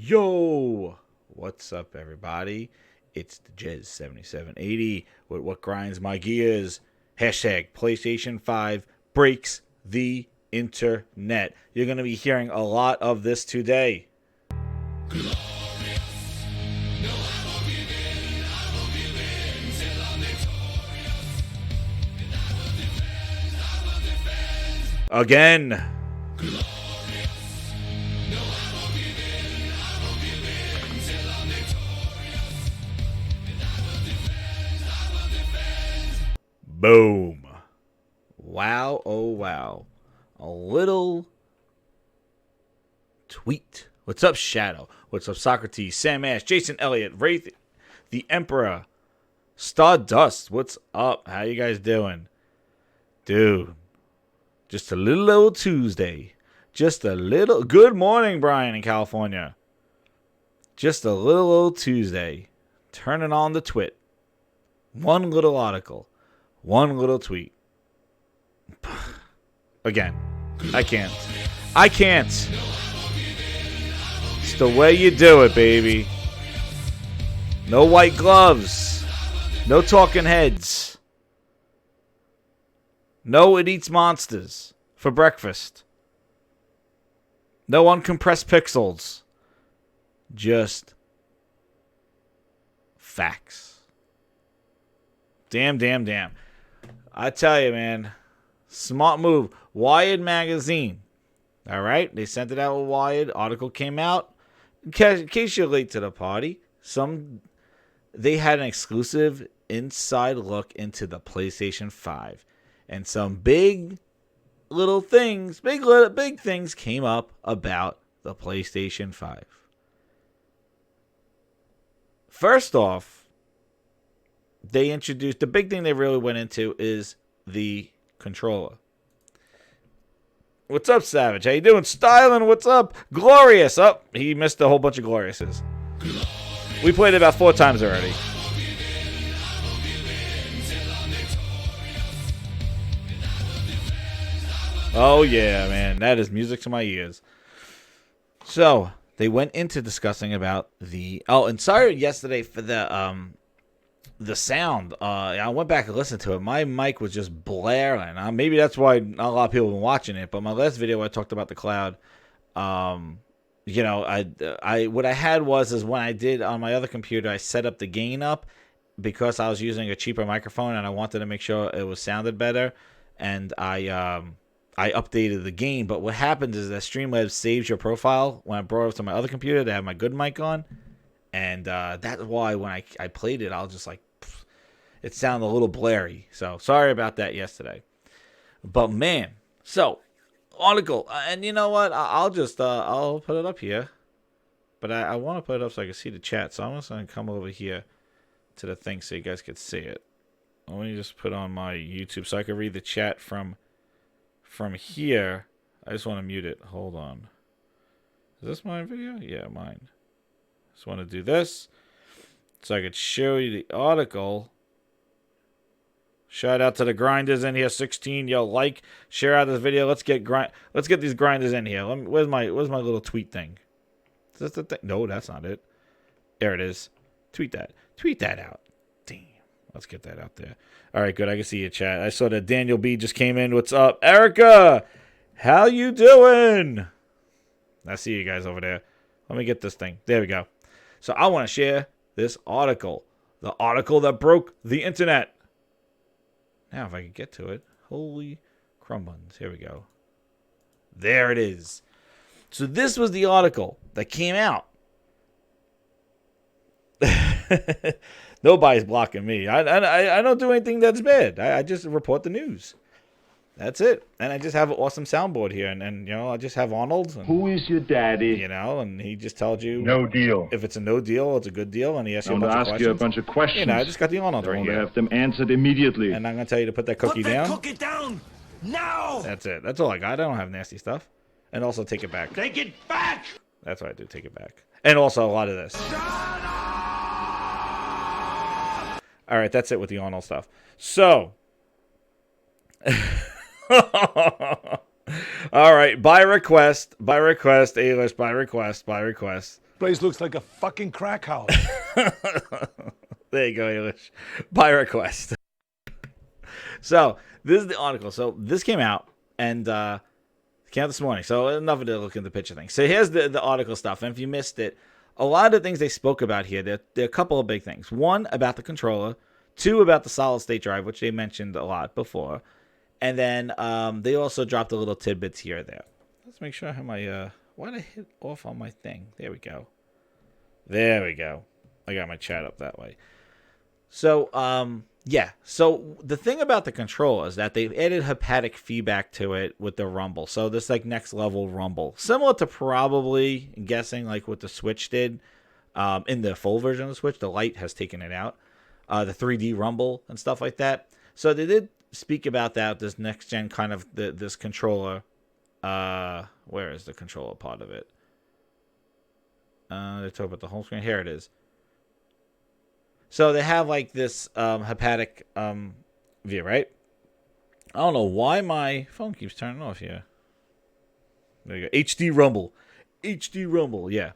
Yo, what's up, everybody? It's the Jez7780 with What Grinds My Gears. Hashtag PlayStation 5 breaks the internet. You're going to be hearing a lot of this today. Again. Boom. Wow, oh wow. A little tweet. What's up, Shadow? What's up, Socrates, Sam Ash, Jason Elliott, Wraith, the Emperor, Stardust. What's up? How you guys doing? Dude, just a little old Tuesday. Just a little. Good morning, Brian in California. Just a little old Tuesday. Turning on the twit. One little article. One little tweet. Again, I can't. It's the way you do it, baby. No white gloves. No talking heads. No, it eats monsters for breakfast. No uncompressed pixels. Just facts. Damn. I tell you, man, smart move. Wired magazine. All right, they sent it out with Wired. Article came out. In case you're late to the party, they had an exclusive inside look into the PlayStation 5, and some big things came up about the PlayStation 5. First off, they introduced, the big thing they really went into is the controller. What's up, Savage? How you doing? Styling, what's up? Glorious. Oh, he missed a whole bunch of Gloriouses. We played it about 4 times already. Oh, yeah, man. That is music to my ears. So, they went into discussing about the... Oh, and sorry yesterday for the sound. I went back and listened to it. My mic was just blaring. Maybe that's why not a lot of people have been watching it. But my last video, I talked about the cloud. I what I had was when I did on my other computer, I set up the gain up because I was using a cheaper microphone and I wanted to make sure it was sounded better. And I updated the gain. But what happens is that Streamlabs saves your profile when I brought it to my other computer to have my good mic on. And that's why when I played it, I was just like, it sounded a little blurry. So sorry about that yesterday. But man, so article, and you know what? I'll just I'll put it up here. But I want to put it up so I can see the chat. So I'm just gonna come over here to the thing so you guys can see it. Let me just put on my YouTube so I can read the chat from here. I just want to mute it. Hold on. Is this my video? Yeah, mine. Just want to do this so I could show you the article. Shout out to the grinders in here, 16. Yo, share out this video. Let's get these grinders in here. Where's my little tweet thing? Is this the thing? No, that's not it. There it is. Tweet that out. Damn. Let's get that out there. All right, good. I can see your chat. I saw that Daniel B just came in. What's up, Erica? How you doing? I see you guys over there. Let me get this thing. There we go. So I want to share this article. The article that broke the internet. Now, if I could get to it. Holy crumb buns. Here we go. There it is. So this was the article that came out. Nobody's blocking me. I don't do anything that's bad. I just report the news. That's it. And I just have an awesome soundboard here. And I just have Arnold. And, who is your daddy? And he just tells you. No deal. If it's a no deal, it's a good deal. And he asks you a bunch of questions. I'm going to ask you a bunch of questions. I just got the Arnold right here. Have them answered immediately. And I'm going to tell you to put that cookie down. Put that cookie down! Now! That's it. That's all I got. I don't have nasty stuff. And also take it back. Take it back! That's what I do. Take it back. And also a lot of this. All right. That's it with the Arnold stuff. So... All right, by request, A-list, by request. Place looks like a fucking crack house. There you go, English. By request. So this is the article. So this came out and came out this morning. So enough of the look at the picture thing. So here's the article stuff. And if you missed it, a lot of things they spoke about here, there are a couple of big things. One, about the controller. Two, about the solid state drive, which they mentioned a lot before. And then they also dropped a little tidbits here or there. Let's make sure I have my... why did I hit off on my thing? There we go. There we go. I got my chat up that way. So, yeah. So the thing about the controller is that they've added haptic feedback to it with the rumble. So this like next level rumble, similar to probably I'm guessing like what the Switch did in the full version of the Switch. The Lite has taken it out, the 3D rumble and stuff like that. So they did speak about that. This next gen kind of this controller. Where is the controller part of it? They talk about the home screen. Here it is. So they have like this haptic view, right? I don't know why my phone keeps turning off here. There you go. HD Rumble. HD Rumble, yeah.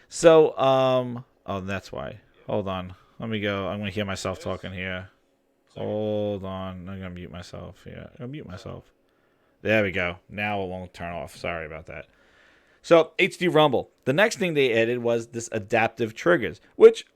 So, oh, that's why. Hold on. Let me go. I'm going to hear myself talking here. Hold on. I'm going to mute myself. Yeah, I'm going to mute myself. There we go. Now it won't turn off. Sorry about that. So, HD Rumble. The next thing they added was this adaptive triggers, which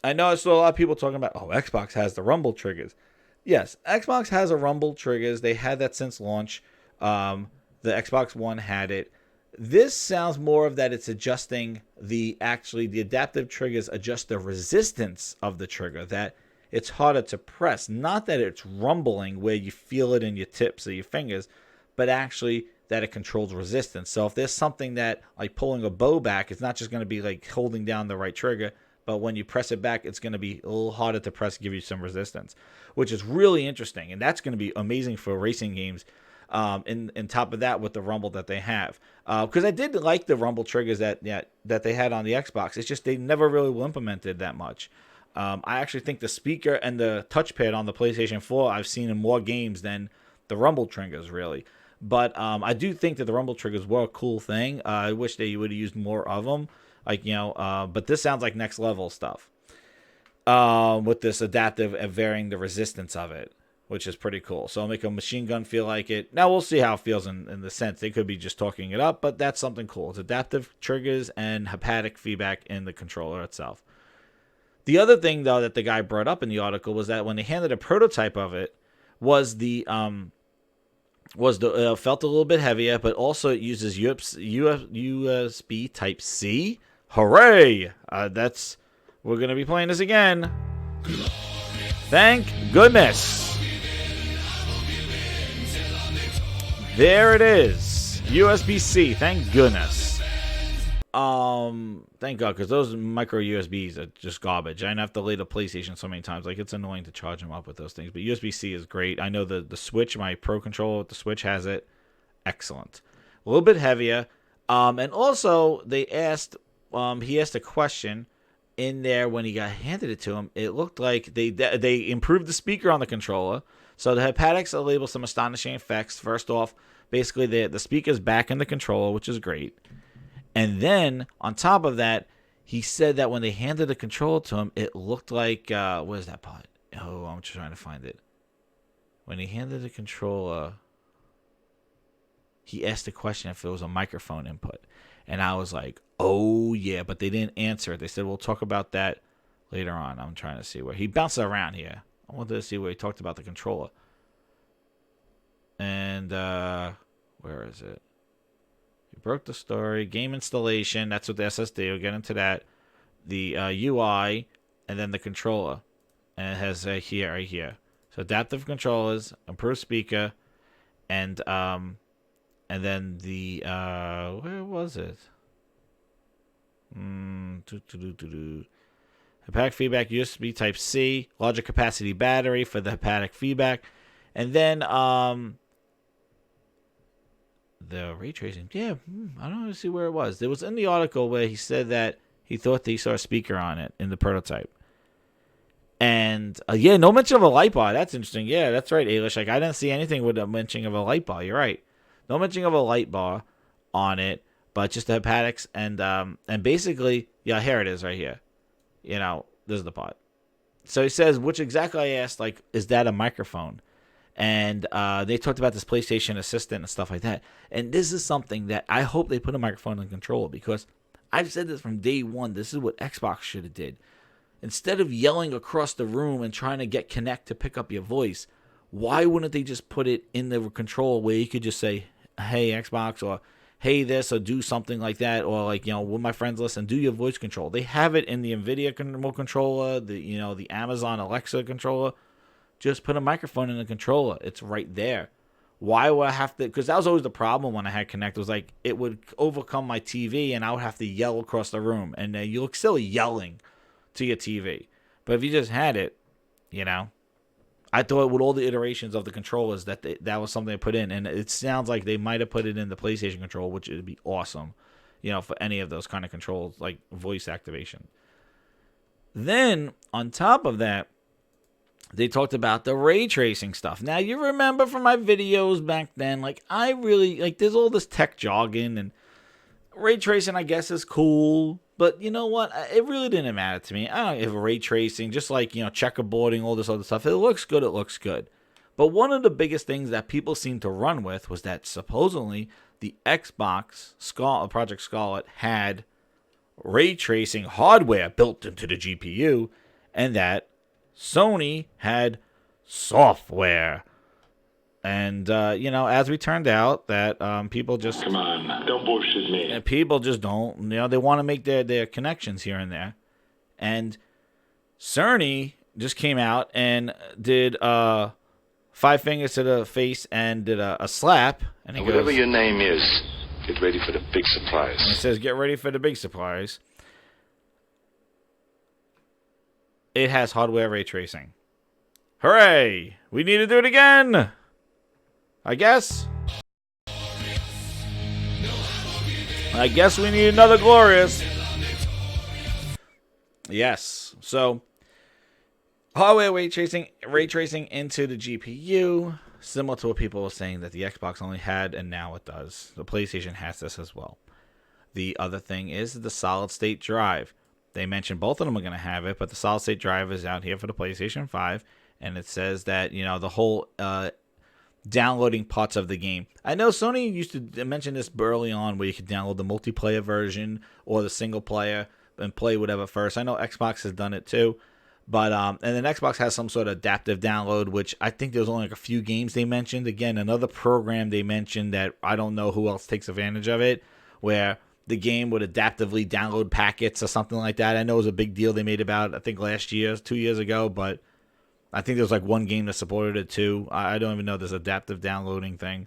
I know I saw a lot of people talking about, oh, Xbox has the Rumble triggers. Yes, Xbox has a Rumble triggers. They had that since launch. The Xbox One had it. This sounds more of that it's adjusting the adaptive triggers adjust the resistance of the trigger, that it's harder to press. Not that it's rumbling where you feel it in your tips of your fingers, but actually that it controls resistance. So if there's something that, like pulling a bow back, it's not just going to be like holding down the right trigger, but when you press it back, it's going to be a little harder to press, give you some resistance, which is really interesting. And that's going to be amazing for racing games. In top of that, with the rumble that they have, because I did like the rumble triggers that they had on the Xbox. It's just they never really implemented that much. I actually think the speaker and the touchpad on the PlayStation 4 I've seen in more games than the rumble triggers, really. But I do think that the rumble triggers were a cool thing. I wish they would have used more of them. Like, but this sounds like next level stuff. With this adaptive and varying the resistance of it, which is pretty cool. So I'll make a machine gun feel like it. Now we'll see how it feels in the sense. They could be just talking it up, but that's something cool. It's adaptive triggers and haptic feedback in the controller itself. The other thing, though, that the guy brought up in the article was that when they handed a prototype of it, was the felt a little bit heavier, but also it uses USB Type C. Hooray! We're gonna be playing this again. Thank goodness. There it is. USB-C. Thank goodness. Thank God, because those micro USBs are just garbage. I have to lay the PlayStation so many times. Like, it's annoying to charge them up with those things. But USB-C is great. I know the Switch, my Pro controller with the Switch has it. Excellent. A little bit heavier. And also, he asked a question in there when he got handed it to him. It looked like they improved the speaker on the controller. So the haptics enable some astonishing effects. First off, basically the speaker's back in the controller, which is great. And then on top of that, he said that when they handed the controller to him, it looked like what is that part? Oh, I'm just trying to find it. When he handed the controller, he asked the question if it was a microphone input. And I was like, oh, yeah, but they didn't answer it. They said, we'll talk about that later on. I'm trying to see where. He bounced around here. I wanted to see where he talked about the controller. And where is it? He broke the story. Game installation. That's what the SSD. We'll get into that. The UI. And then the controller. And it has right here. So adaptive controllers. Improved speaker. And then the where was it? Haptic feedback, USB Type C, larger capacity battery for the haptic feedback, and then the ray tracing. Yeah, I don't know, see where it was. It was in the article where he said that he thought that he saw a speaker on it in the prototype. And yeah, no mention of a light bar. That's interesting. Yeah, that's right, Ailish. Like, I didn't see anything with a mention of a light bar. You're right. No mention of a light bar on it, but just the haptics and basically, yeah, here it is right here. This is the part. So he says, which exactly I asked, like, is that a microphone? And they talked about this PlayStation Assistant and stuff like that. And this is something that I hope they put a microphone in the controller, because I've said this from day one. This is what Xbox should have did. Instead of yelling across the room and trying to get Kinect to pick up your voice, why wouldn't they just put it in the controller where you could just say, hey, Xbox, or hey, this, or do something like that, or like, when my friends listen, do your voice control. They have it in the NVIDIA remote controller, the Amazon Alexa controller. Just put a microphone in the controller. It's right there. Why would I have to? Because that was always the problem when I had Kinect. It was like it would overcome my TV, and I would have to yell across the room. And you're still yelling to your TV. But if you just had it, I thought with all the iterations of the controllers that that was something they put in. And it sounds like they might have put it in the PlayStation control, which would be awesome, for any of those kind of controls, like voice activation. Then, on top of that, they talked about the ray tracing stuff. Now, you remember from my videos back then, like, I really, like, there's all this tech jargon, and ray tracing, I guess, is cool. But you know what? It really didn't matter to me. I don't have ray tracing, just like, checkerboarding, all this other stuff. It looks good, it looks good. But one of the biggest things that people seem to run with was that supposedly the Xbox Project Scarlet had ray tracing hardware built into the GPU, and that Sony had software. And, as we turned out, that people just... Come on, don't bullshit me. People just don't. They want to make their connections here and there. And Cerny just came out and did 5 fingers to the face and did a slap. And he whatever goes, your name is, get ready for the big surprise. And he says, get ready for the big surprise. It has hardware ray tracing. Hooray! We need to do it again! I guess we need another Glorious. Yes. So, hardware ray tracing into the GPU, similar to what people were saying that the Xbox only had, and now it does. The PlayStation has this as well. The other thing is the solid state drive. They mentioned both of them are going to have it, but the solid state drive is out here for the PlayStation 5, and it says that, the whole downloading parts of the game. I know Sony used to mention this early on, where you could download the multiplayer version or the single player and play whatever first. I know Xbox has done it too, but and then Xbox has some sort of adaptive download, which I think there's only like a few games they mentioned. Again, another program they mentioned that I don't know who else takes advantage of it, where the game would adaptively download packets or something like that. I know it was a big deal they made about it, I think last year, 2 years ago, but I think there was like one game that supported it too. I don't even know this adaptive downloading thing.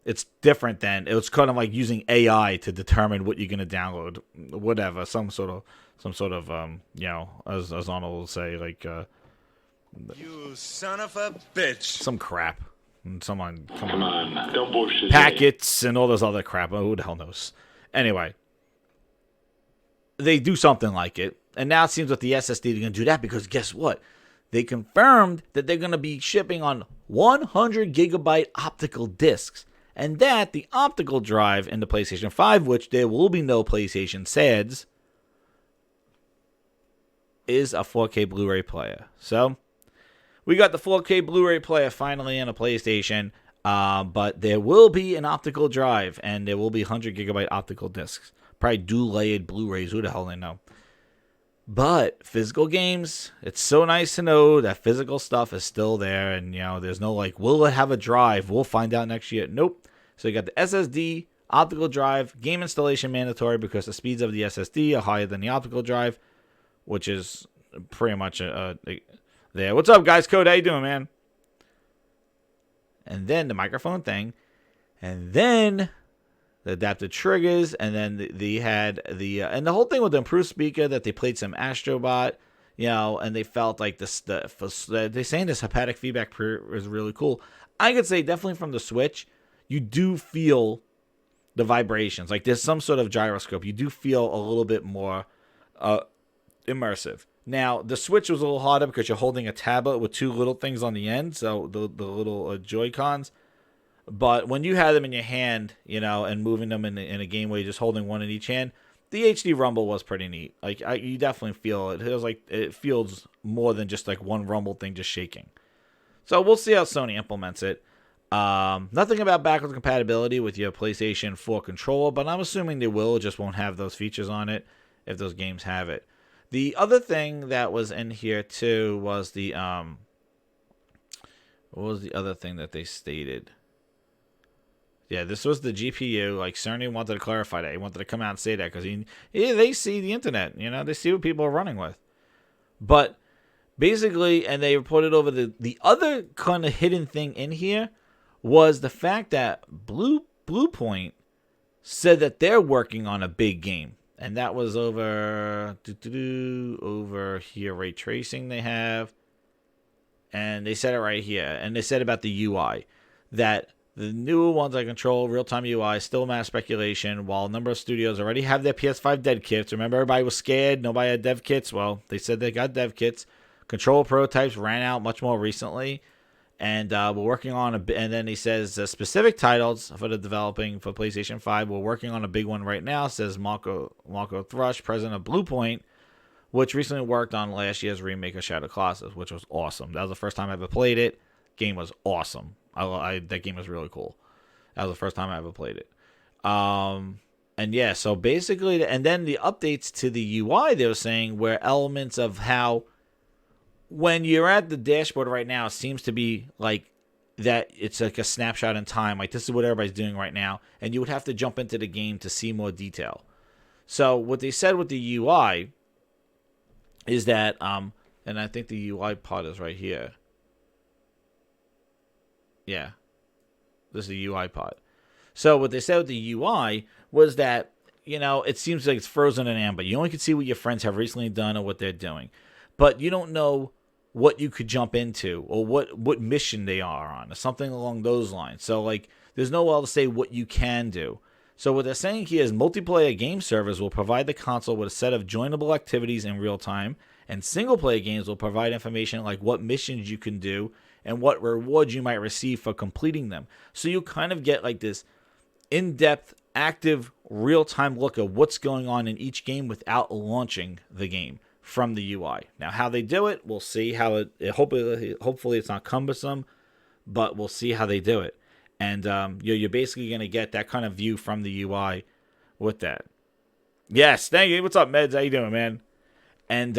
It's different than, it was kind of like using AI to determine what you're going to download, whatever, some sort of as Arnold will say, like you son of a bitch, some crap. And someone, Come on, don't bullshit packets and all this other crap. Oh, who the hell knows? Anyway, they do something like it, and now it seems that the SSD they're going to do that, because guess what? They confirmed that they're going to be shipping on 100 gigabyte optical discs, and that the optical drive in the PlayStation 5, which there will be no PlayStation SADs, is a 4K Blu-ray player. So we got the 4K Blu-ray player finally in a PlayStation, but there will be an optical drive, and there will be 100 gigabyte optical discs. Probably dual-layered Blu-rays, who the hell they know. But physical games, it's so nice to know that physical stuff is still there, and there's no like, will it have a drive? We'll find out next year. Nope. So you got the SSD, optical drive, game installation mandatory, because the speeds of the SSD are higher than the optical drive, which is pretty much there. What's up, guys? Code, how you doing, man? And then the microphone thing, and then the adaptive triggers, and then they had and the whole thing with the improved speaker, that they played some Astrobot, and they felt like they're saying this haptic feedback is really cool. I could say definitely from the Switch, you do feel the vibrations. Like there's some sort of gyroscope. You do feel a little bit more immersive. Now, the Switch was a little harder because you're holding a tablet with two little things on the end, so the little Joy-Cons. But when you have them in your hand, and moving them in a game where you're just holding one in each hand, the HD rumble was pretty neat. Like you definitely feel it. It feels more than just like one rumble thing just shaking. So we'll see how Sony implements it. Nothing about backwards compatibility with your PlayStation 4 controller, but I'm assuming they will. It just won't have those features on it if those games have it. The other thing that was in here too was the what was the other thing that they stated? Yeah, this was the GPU. Like, Cerny wanted to clarify that. He wanted to come out and say that because they see the internet. They see what people are running with. But basically, and they reported over the other kind of hidden thing in here was the fact that Bluepoint said that they're working on a big game. And that was over here, ray tracing they have. And they said it right here. And they said about the UI that the new ones I control, real-time UI, still a matter of speculation, while a number of studios already have their PS5 dev kits. Remember, everybody was scared. Nobody had dev kits. Well, they said they got dev kits. Control prototypes ran out much more recently. And we're working on and then he says specific titles for the developing for PlayStation 5. We're working on a big one right now, says Marco Thrush, president of Bluepoint, which recently worked on last year's remake of Shadow Colossus, which was awesome. That was the first time I ever played it. Game was awesome. That game was really cool. That was the first time I ever played it. And yeah, so basically, and then the updates to the UI they were saying were elements of how when you're at the dashboard right now, it seems to be like that it's like a snapshot in time. Like, this is what everybody's doing right now. And you would have to jump into the game to see more detail. So what they said with the UI is that, and I think the UI part is right here. Yeah, this is the UI part. So what they said with the UI was that, it seems like it's frozen in amber. You only can see what your friends have recently done or what they're doing. But you don't know what you could jump into or what mission they are on or something along those lines. So, like, there's no way to say what you can do. So what they're saying here is multiplayer game servers will provide the console with a set of joinable activities in real time, and single-player games will provide information like what missions you can do and what rewards you might receive for completing them. So you kind of get like this in-depth, active, real-time look at what's going on in each game without launching the game from the UI. Now, how they do it, we'll see how it hopefully it's not cumbersome, but we'll see how they do it. And you're basically going to get that kind of view from the UI with that. Yes, thank you. What's up, Meds? How you doing, man? And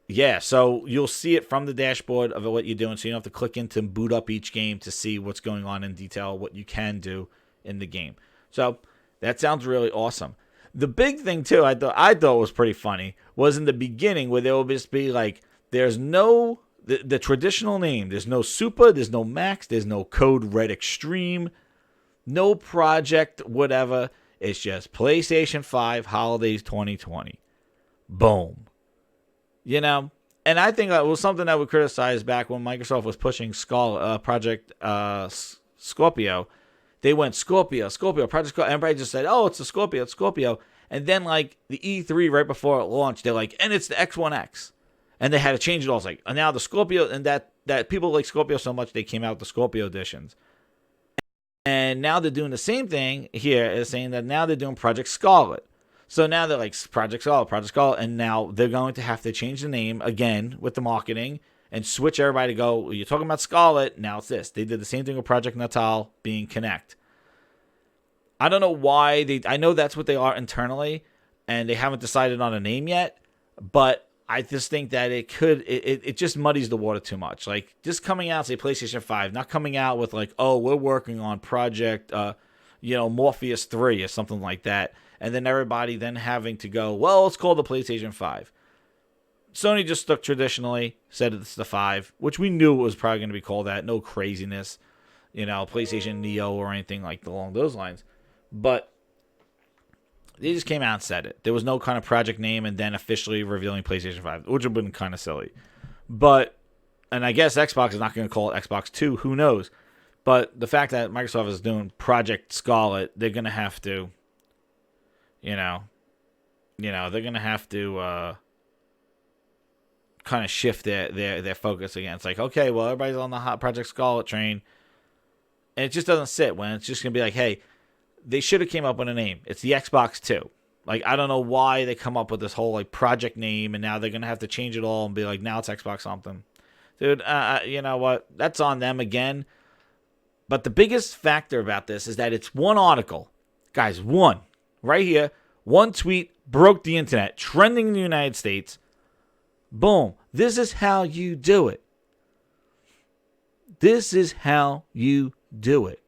yeah, so you'll see it from the dashboard of what you're doing, so you don't have to click in to boot up each game to see what's going on in detail, what you can do in the game. So that sounds really awesome. The big thing, too, I thought was pretty funny, was in the beginning where there will just be like, there's no, the traditional name, there's no Super, there's no Max, there's no Code Red Extreme, no Project, whatever. It's just PlayStation 5 Holidays 2020. Boom. And I think that was something that we criticized back when Microsoft was pushing Project Scorpio. They went Scorpio, Project Scorpio. Everybody just said, oh, it's Scorpio. And then, like, the E3 right before it launched, they're like, and it's the X1X. And they had to change it all. It's like, now the Scorpio, and that people like Scorpio so much, they came out with the Scorpio editions. And now they're doing the same thing here, is saying that now they're doing Project Scarlet. So now they're like Project Scarlet, and now they're going to have to change the name again with the marketing and switch everybody to go, well, you're talking about Scarlet, now it's this. They did the same thing with Project Natal being Kinect. I don't know why. I know that's what they are internally, and they haven't decided on a name yet, but I just think that it just muddies the water too much. Like, just coming out, say, PlayStation 5, not coming out with like, oh, we're working on Project, Morpheus 3 or something like that. And then everybody then having to go, well, it's called the PlayStation 5. Sony just stuck traditionally, said it's the 5, which we knew it was probably going to be called that. No craziness, PlayStation Neo or anything like along those lines. But they just came out and said it. There was no kind of project name and then officially revealing PlayStation 5, which would have been kind of silly. But, and I guess Xbox is not going to call it Xbox 2. Who knows? But the fact that Microsoft is doing Project Scarlet, they're going to have to, they're going to have to kind of shift their focus again. It's like, okay, well, everybody's on the hot Project Scarlet train. And it just doesn't sit when it's just going to be like, hey, they should have came up with a name. It's the Xbox 2. Like, I don't know why they come up with this whole, like, project name, and now they're going to have to change it all and be like, now it's Xbox something. Dude, you know what? That's on them again. But the biggest factor about this is that it's one article. Guys, one. Right here. One tweet broke the internet. Trending in the United States. Boom. This is how you do it. This is how you do it.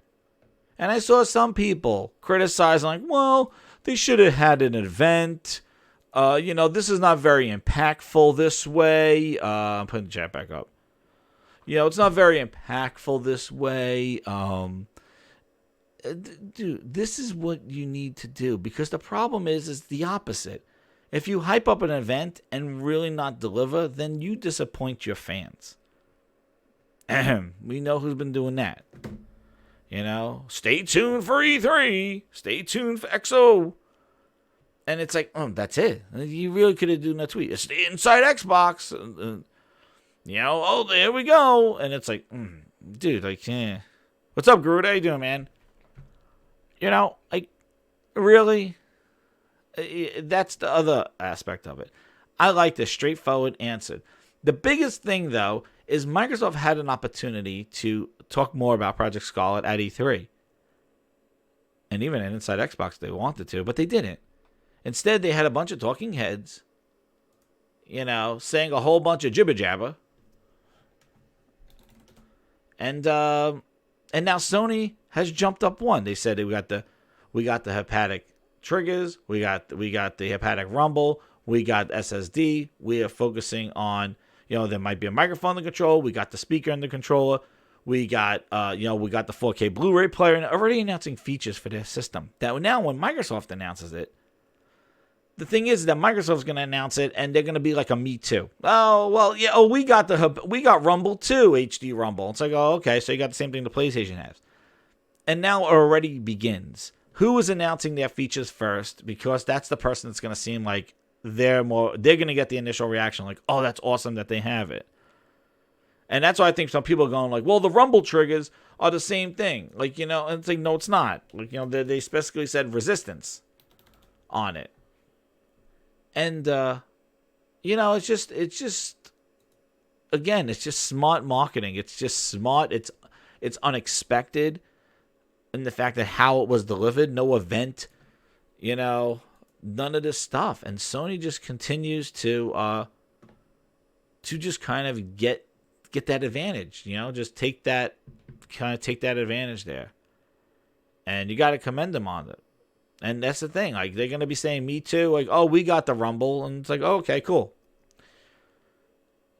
And I saw some people criticizing, like, well, they should have had an event. This is not very impactful this way. I'm putting the chat back up. It's not very impactful this way. Dude, this is what you need to do, because the problem is the opposite. If you hype up an event and really not deliver, then you disappoint your fans. We know who's been doing that. Stay tuned for E3. Stay tuned for XO. And it's like, that's it. You really could have done a tweet. Stay inside Xbox. There we go. And it's like, dude, what's up, Groot? How you doing, man? Really? That's the other aspect of it. I like the straightforward answer. The biggest thing, though, is Microsoft had an opportunity to talk more about Project Scarlet at E3. And even at Inside Xbox, they wanted to, but they didn't. Instead, they had a bunch of talking heads, saying a whole bunch of jibber jabber. And now Sony has jumped up one. They said we got the hepatic triggers, we got the hepatic rumble, we got SSD. We are focusing on, there might be a microphone in the control. We got the speaker in the controller. We got we got the 4K Blu-ray player, and already announcing features for their system. That now when Microsoft announces it, the thing is that Microsoft's going to announce it, and they're going to be like a Me Too. Oh, well, yeah. Oh, we got Rumble too, HD Rumble. It's like, oh, okay, so you got the same thing the PlayStation has. And now it already begins. Who is announcing their features first? Because that's the person that's going to seem like they're going to get the initial reaction, like, oh, that's awesome that they have it. And that's why I think some people are going like, well, the Rumble triggers are the same thing. Like, and it's like, no, it's not. Like, they specifically said resistance on it. And, it's just, again, it's just smart marketing. It's just smart. It's unexpected in the fact that how it was delivered, no event, none of this stuff. And Sony just continues to just kind of get that advantage, just take that advantage there. And you got to commend them on it. And that's the thing. Like, they're going to be saying Me Too. Like, oh, we got the Rumble. And it's like, oh, okay, cool.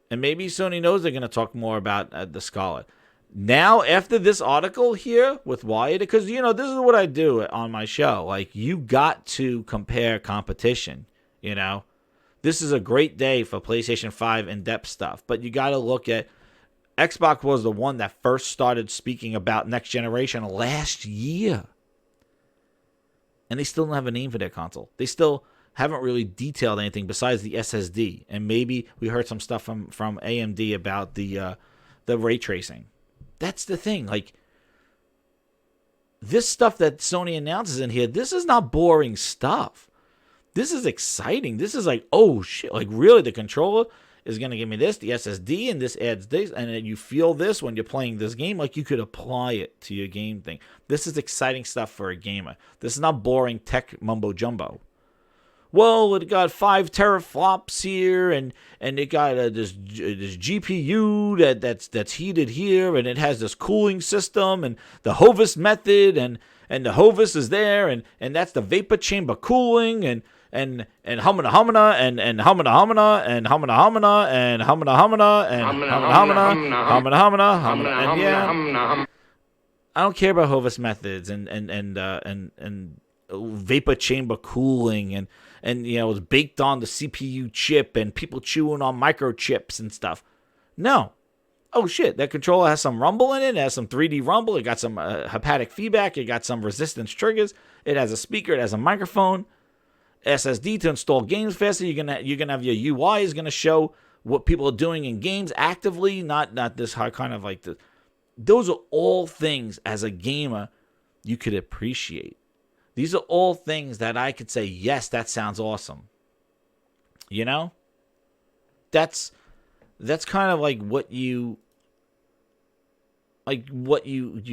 And maybe Sony knows they're going to talk more about the Scarlet. Now, after this article here with Wired, because, this is what I do on my show. Like, you got to compare competition, This is a great day for PlayStation 5 in-depth stuff. But you got to look at Xbox was the one that first started speaking about next generation last year. And they still don't have a name for their console. They still haven't really detailed anything besides the SSD. And maybe we heard some stuff from AMD about the ray tracing. That's the thing. Like, this stuff that Sony announces in here, this is not boring stuff. This is exciting. This is like, oh, shit. Like, really, the controller is going to give me this, the SSD, and this adds this, and then you feel this when you're playing this game, like you could apply it to your game thing. This is exciting stuff for a gamer. This is not boring tech mumbo-jumbo. Well, it got 5 teraflops here, and it got this GPU that's heated here, and it has this cooling system, and the Hovis method, and the Hovis is there, and that's the vapor chamber cooling, and humana humana and humana humana and humana humana and humana humana and humana humana and yeah. I don't care about Hovis methods and vapor chamber cooling and it's baked on the CPU chip and people chewing on microchips and stuff. No. Oh shit, that controller has some rumble in it. It has some 3D rumble. It got some hepatic feedback. It got some resistance triggers. It has a speaker. It has a microphone. SSD to install games faster. You're gonna have your UI is gonna show what people are doing in games actively, not this high kind of like those are all things as a gamer you could appreciate. These are all things that I could say, yes, that sounds awesome. You know? That's kind of like what you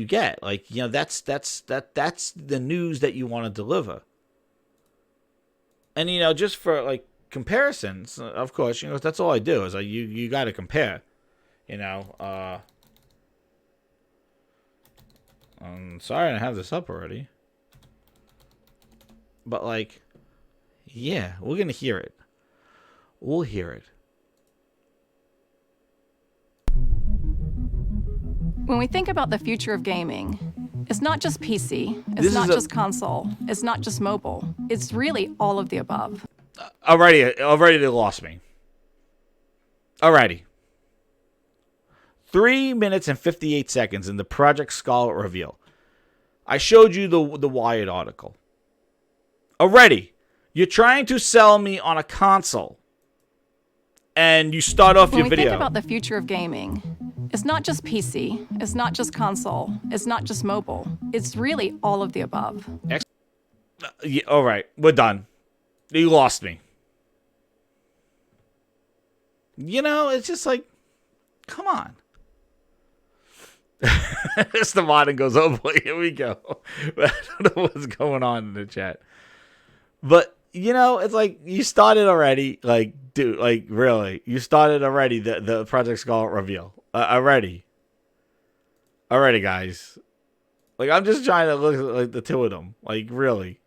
get. Like, you know, that's the news that you want to deliver. And, you know, just for like comparisons, of course, you know, that's all I do is you got to compare. You know, I'm sorry I have this up already. But, like, yeah, we're going to hear it. We'll hear it. When we think about the future of gaming, it's not just PC, it's not just console, it's not just mobile. It's really all of the above. Already they lost me. Alrighty. 3 minutes and 58 seconds in the Project Scarlet reveal. I showed you the Wired article. Already, you're trying to sell me on a console. And you start off your video. When we think about the future of gaming, it's not just PC, it's not just console, it's not just mobile. It's really all of the above. Yeah, all right, we're done. You lost me. You know, it's just like, come on. Mr. Martin goes, oh boy, here we go. I don't know what's going on in the chat. But, you know, it's like, you started already. Like, dude, like, really. You started already, the Project Scarlet reveal. Already, guys. Like, I'm just trying to look at like the two of them. Like, really.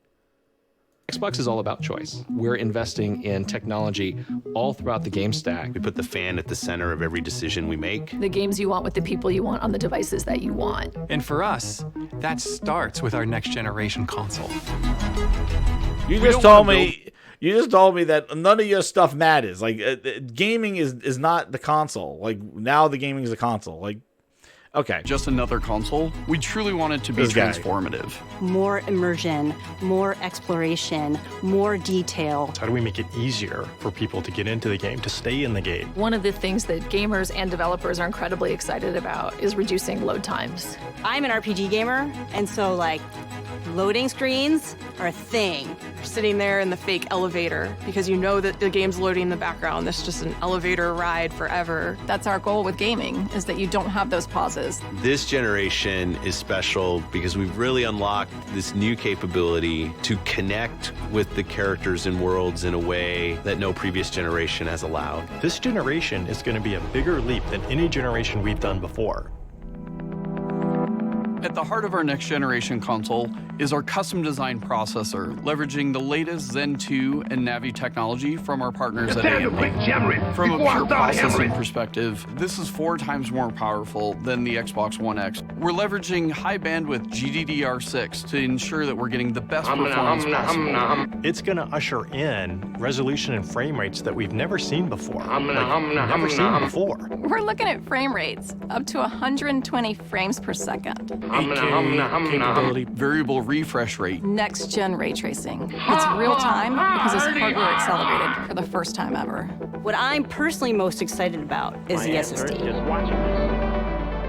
Xbox is all about choice. We're investing in technology all throughout the game stack. We put the fan at the center of every decision we make. The games you want with the people you want on the devices that you want. And for us, that starts with our next generation console. You just told me that none of your stuff matters. Like, gaming is not the console. Like, now the gaming is the console. Like, okay. Just another console? We truly want it to be transformative. More immersion, more exploration, more detail. How do we make it easier for people to get into the game, to stay in the game? One of the things that gamers and developers are incredibly excited about is reducing load times. I'm an RPG gamer, and so, like, loading screens are a thing. You're sitting there in the fake elevator because you know that the game's loading in the background. It's just an elevator ride forever. That's our goal with gaming, is that you don't have those pauses. This generation is special because we've really unlocked this new capability to connect with the characters and worlds in a way that no previous generation has allowed. This generation is going to be a bigger leap than any generation we've done before. At the heart of our next generation console is our custom design processor, leveraging the latest Zen 2 and Navi technology from our partners at AMD. From a pure processing perspective, this is 4 times more powerful than the Xbox One X. We're leveraging high bandwidth GDDR6 to ensure that we're getting the best performance possible. It's going to usher in resolution and frame rates that we've never seen before. Never seen before. We're looking at frame rates up to 120 frames per second. 8K capability, variable refresh rate. Next-gen ray tracing. It's real time because it's hardware accelerated for the first time ever. What I'm personally most excited about is the SSD.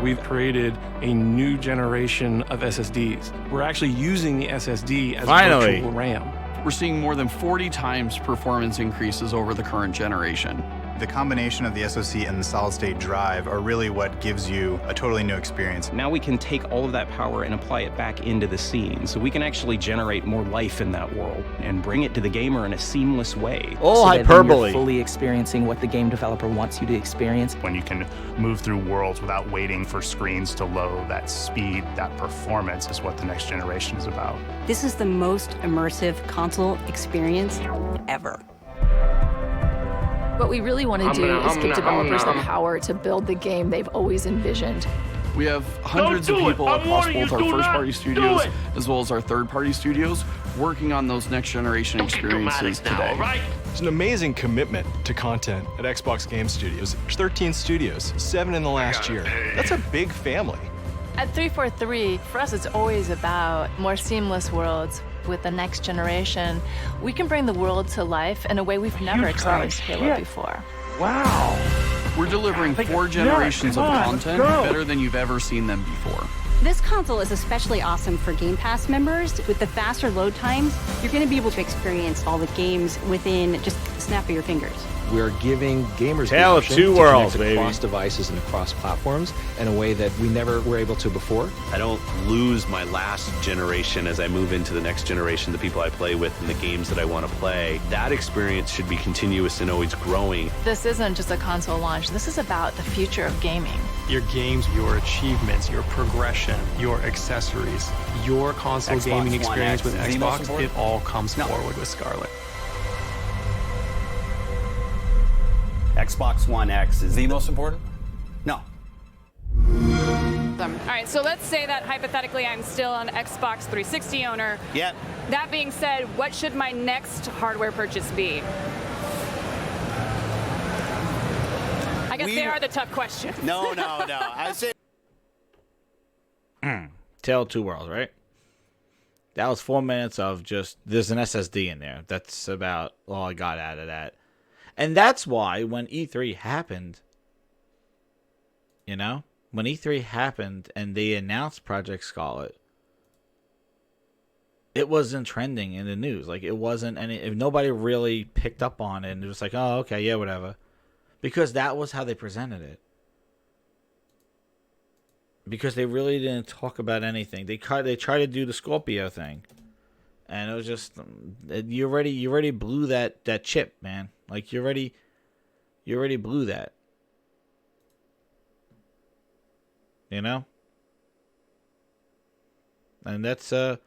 We've created a new generation of SSDs. We're actually using the SSD as virtual RAM. We're seeing more than 40 times performance increases over the current generation. The combination of the SoC and the solid-state drive are really what gives you a totally new experience. Now we can take all of that power and apply it back into the scene, so we can actually generate more life in that world and bring it to the gamer in a seamless way. Oh, hyperbole. You're fully experiencing what the game developer wants you to experience. When you can move through worlds without waiting for screens to load, that speed, that performance is what the next generation is about. This is the most immersive console experience ever. What we really want to do is give developers the power to build the game they've always envisioned. We have hundreds of people across both our first-party studios as well as our third-party studios working on those next-generation experiences today. There's an amazing commitment to content at Xbox Game Studios. There's 13 studios, 7 in the last year. That's a big family. At 343, for us, it's always about more seamless worlds. With the next generation, we can bring the world to life in a way we've never experienced Halo before. Wow! We're delivering 4 generations of content better than you've ever seen them before. This console is especially awesome for Game Pass members. With the faster load times, you're going to be able to experience all the games within just a snap of your fingers. We are giving gamers Tale the of option two to worlds, connect baby. across devices and across platforms in a way that we never were able to before. I don't lose my last generation as I move into the next generation, the people I play with and the games that I want to play. That experience should be continuous and always growing. This isn't just a console launch. This is about the future of gaming. Your games, your achievements, your progression, your accessories, your console Xbox gaming One experience X with is the most Xbox, important? it all comes forward with Scarlett. Xbox One X is the most important? No. All right, so let's say that hypothetically I'm still an Xbox 360 owner. Yep. That being said, what should my next hardware purchase be? I guess they are the tough questions. No. I said. Tale of Two Worlds, right? That was 4 minutes of just, there's an SSD in there. That's about all I got out of that. And that's why when E3 happened, you know, when E3 happened and they announced Project Scarlet, it wasn't trending in the news. Like, it wasn't any, nobody really picked up on it and it was like, oh, okay, yeah, whatever. Because that was how they presented it. Because they really didn't talk about anything. They tried to do the Scorpio thing. And it was just, you already blew that chip, man. Like, you already blew that. You know? And that's, you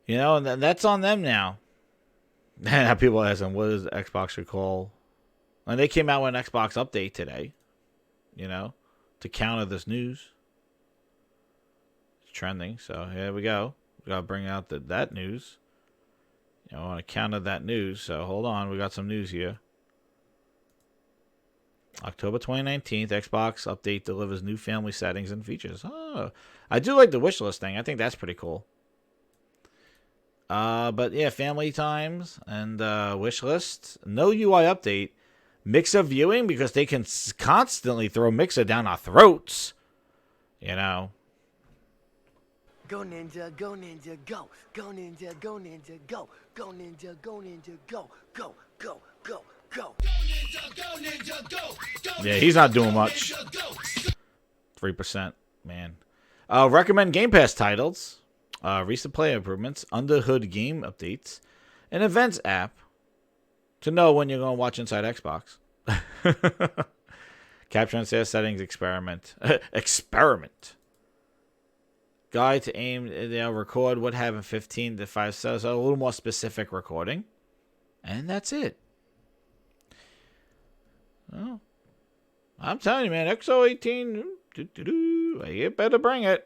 know, and that's on them now. And people asking, what does Xbox recall? And they came out with an Xbox update today, you know, to counter this news. It's trending, so here we go. We gotta bring out that news. You know, I want to counter that news, so hold on. We got some news here. October 2019, Xbox update delivers new family settings and features. Oh, I do like the wish list thing. I think that's pretty cool. But yeah, family times and wish lists. No UI update. Mixer viewing, because they can constantly throw Mixer down our throats. You know. Go Ninja, go Ninja, go. Go Ninja, go Ninja, go. Go Ninja, go Ninja, go. Go, go, go, go. Yeah, he's not doing much. 3%, man. Recommend Game Pass titles. Recent play improvements. Under hood game updates. An events app. To know when you're going to watch Inside Xbox. Capture and save settings experiment. Experiment. Guide to aim, record what happened 15 to 5 seconds. So a little more specific recording. And that's it. Oh, I'm telling you, man. XO18. You better bring it.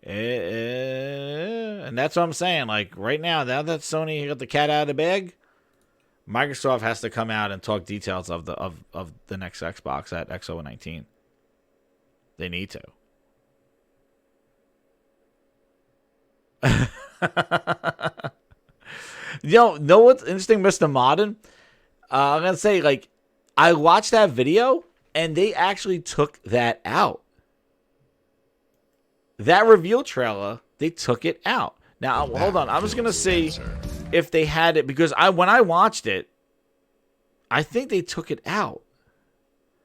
And that's what I'm saying. Like, right now that Sony got the cat out of the bag, Microsoft has to come out and talk details of the next Xbox at XO19. They need to. Know what's interesting, Mr. Modern? I'm gonna say, like, I watched that video and they actually took that out. That reveal trailer, they took it out. Now, hold on. I'm just going to see if they had it, because when I watched it, I think they took it out.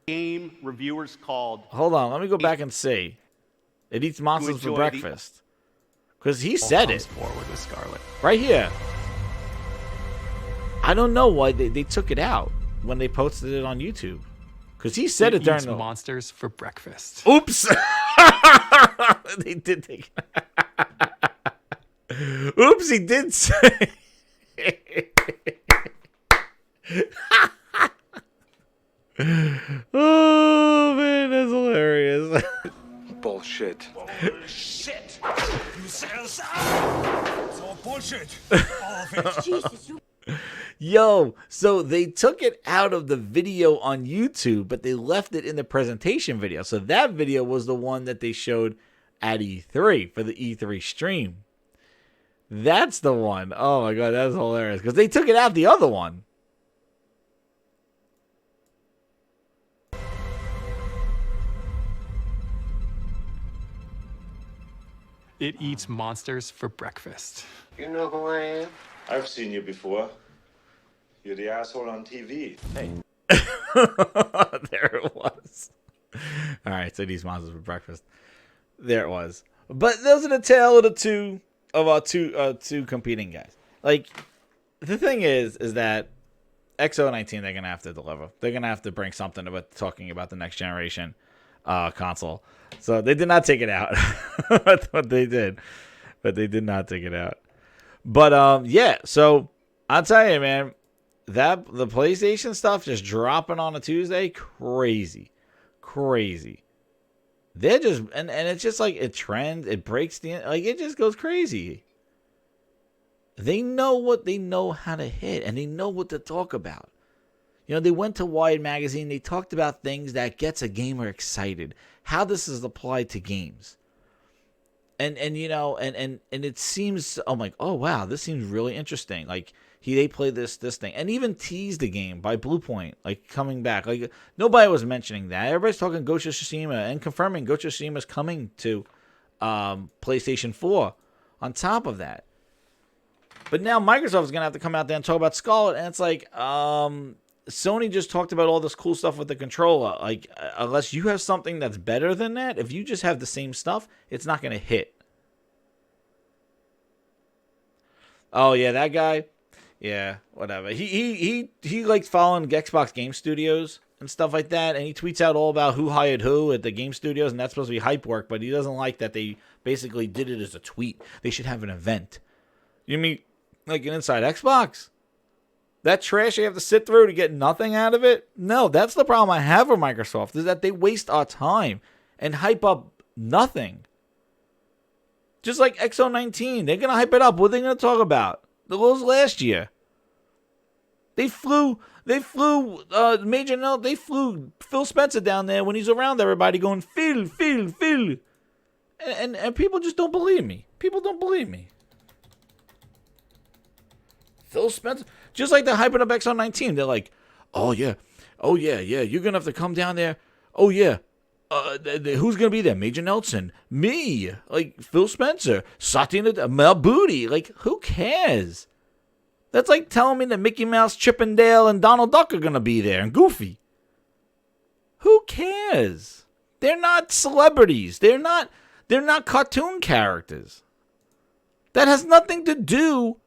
Game reviewers called. Hold on. Let me go back and see. It eats monsters for breakfast. Because he said it. Forward with Scarlett. Right here. I don't know why they took it out when they posted it on YouTube. Because he said it during the monsters for breakfast. Oops. They did take. Oops, he did say. Oh man, that's hilarious. Bullshit. Bullshit. You said it's all bullshit. All of it. Jesus, you. Yo, so they took it out of the video on YouTube, but they left it in the presentation video. So that video was the one that they showed at E3 for the E3 stream. That's the one. Oh my god, that's hilarious. Because they took it out the other one. It eats monsters for breakfast. You know who I am? I've seen you before. You're the asshole on TV. Hey. There it was. All right, so these monsters for breakfast. There it was. But those are the tale of our two competing guys. Like, the thing is that XO19, they're gonna have to deliver. They're gonna have to bring something about talking about the next generation console. So they did not take it out. I thought they did, but they did not take it out. But yeah. So I'll tell you, man, that the PlayStation stuff just dropping on a Tuesday, crazy. They're just and it's just like it trends, it breaks it just goes crazy. They know how to hit, and they know what to talk about. You know, they went to Wired Magazine, they talked about things that gets a gamer excited, how this is applied to games. And you know, and it seems, I'm like, oh wow, this seems really interesting. Like they played this thing, and even teased the game by Bluepoint, like coming back. Like nobody was mentioning that. Everybody's talking Ghost of Tsushima and confirming Ghost of Tsushima is coming to PlayStation 4 on top of that. But now Microsoft is gonna have to come out there and talk about Scarlet, and it's like, Sony just talked about all this cool stuff with the controller. Like, unless you have something that's better than that, if you just have the same stuff, it's not gonna hit. Oh yeah, that guy. Yeah, whatever. He likes following Xbox Game Studios and stuff like that, and he tweets out all about who hired who at the Game Studios, and that's supposed to be hype work, but he doesn't like that they basically did it as a tweet. They should have an event. You mean like an Inside Xbox? That trash you have to sit through to get nothing out of it? No, that's the problem I have with Microsoft, is that they waste our time and hype up nothing. Just like XO19, they're going to hype it up. What are they going to talk about? The was last year. They flew Major Note, they flew Phil Spencer down there when he's around everybody going, Phil. And people just don't believe me. People don't believe me. Phil Spencer, just like they're hyping up XO19. They're like, oh yeah, you're going to have to come down there. Oh yeah. Who's going to be there? Major Nelson, me, like Phil Spencer, Satya, Mel Booty. Like, who cares? That's like telling me that Mickey Mouse, Chip and Dale, and Donald Duck are going to be there, and Goofy. Who cares? They're not celebrities. They're not cartoon characters. That has nothing to do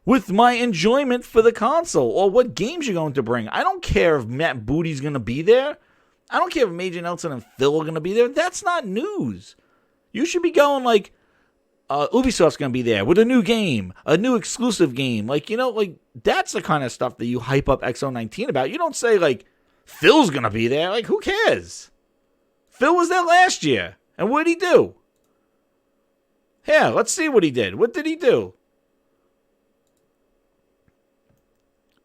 with my enjoyment for the console or what games you're going to bring. I don't care if Matt Booty's going to be there. I don't care if Major Nelson and Phil are going to be there. That's not news. You should be going like, Ubisoft's going to be there with a new game, a new exclusive game. Like, you know, like that's the kind of stuff that you hype up XO19 about. You don't say like, Phil's going to be there. Like, who cares? Phil was there last year. And what did he do? Yeah, let's see what he did. What did he do?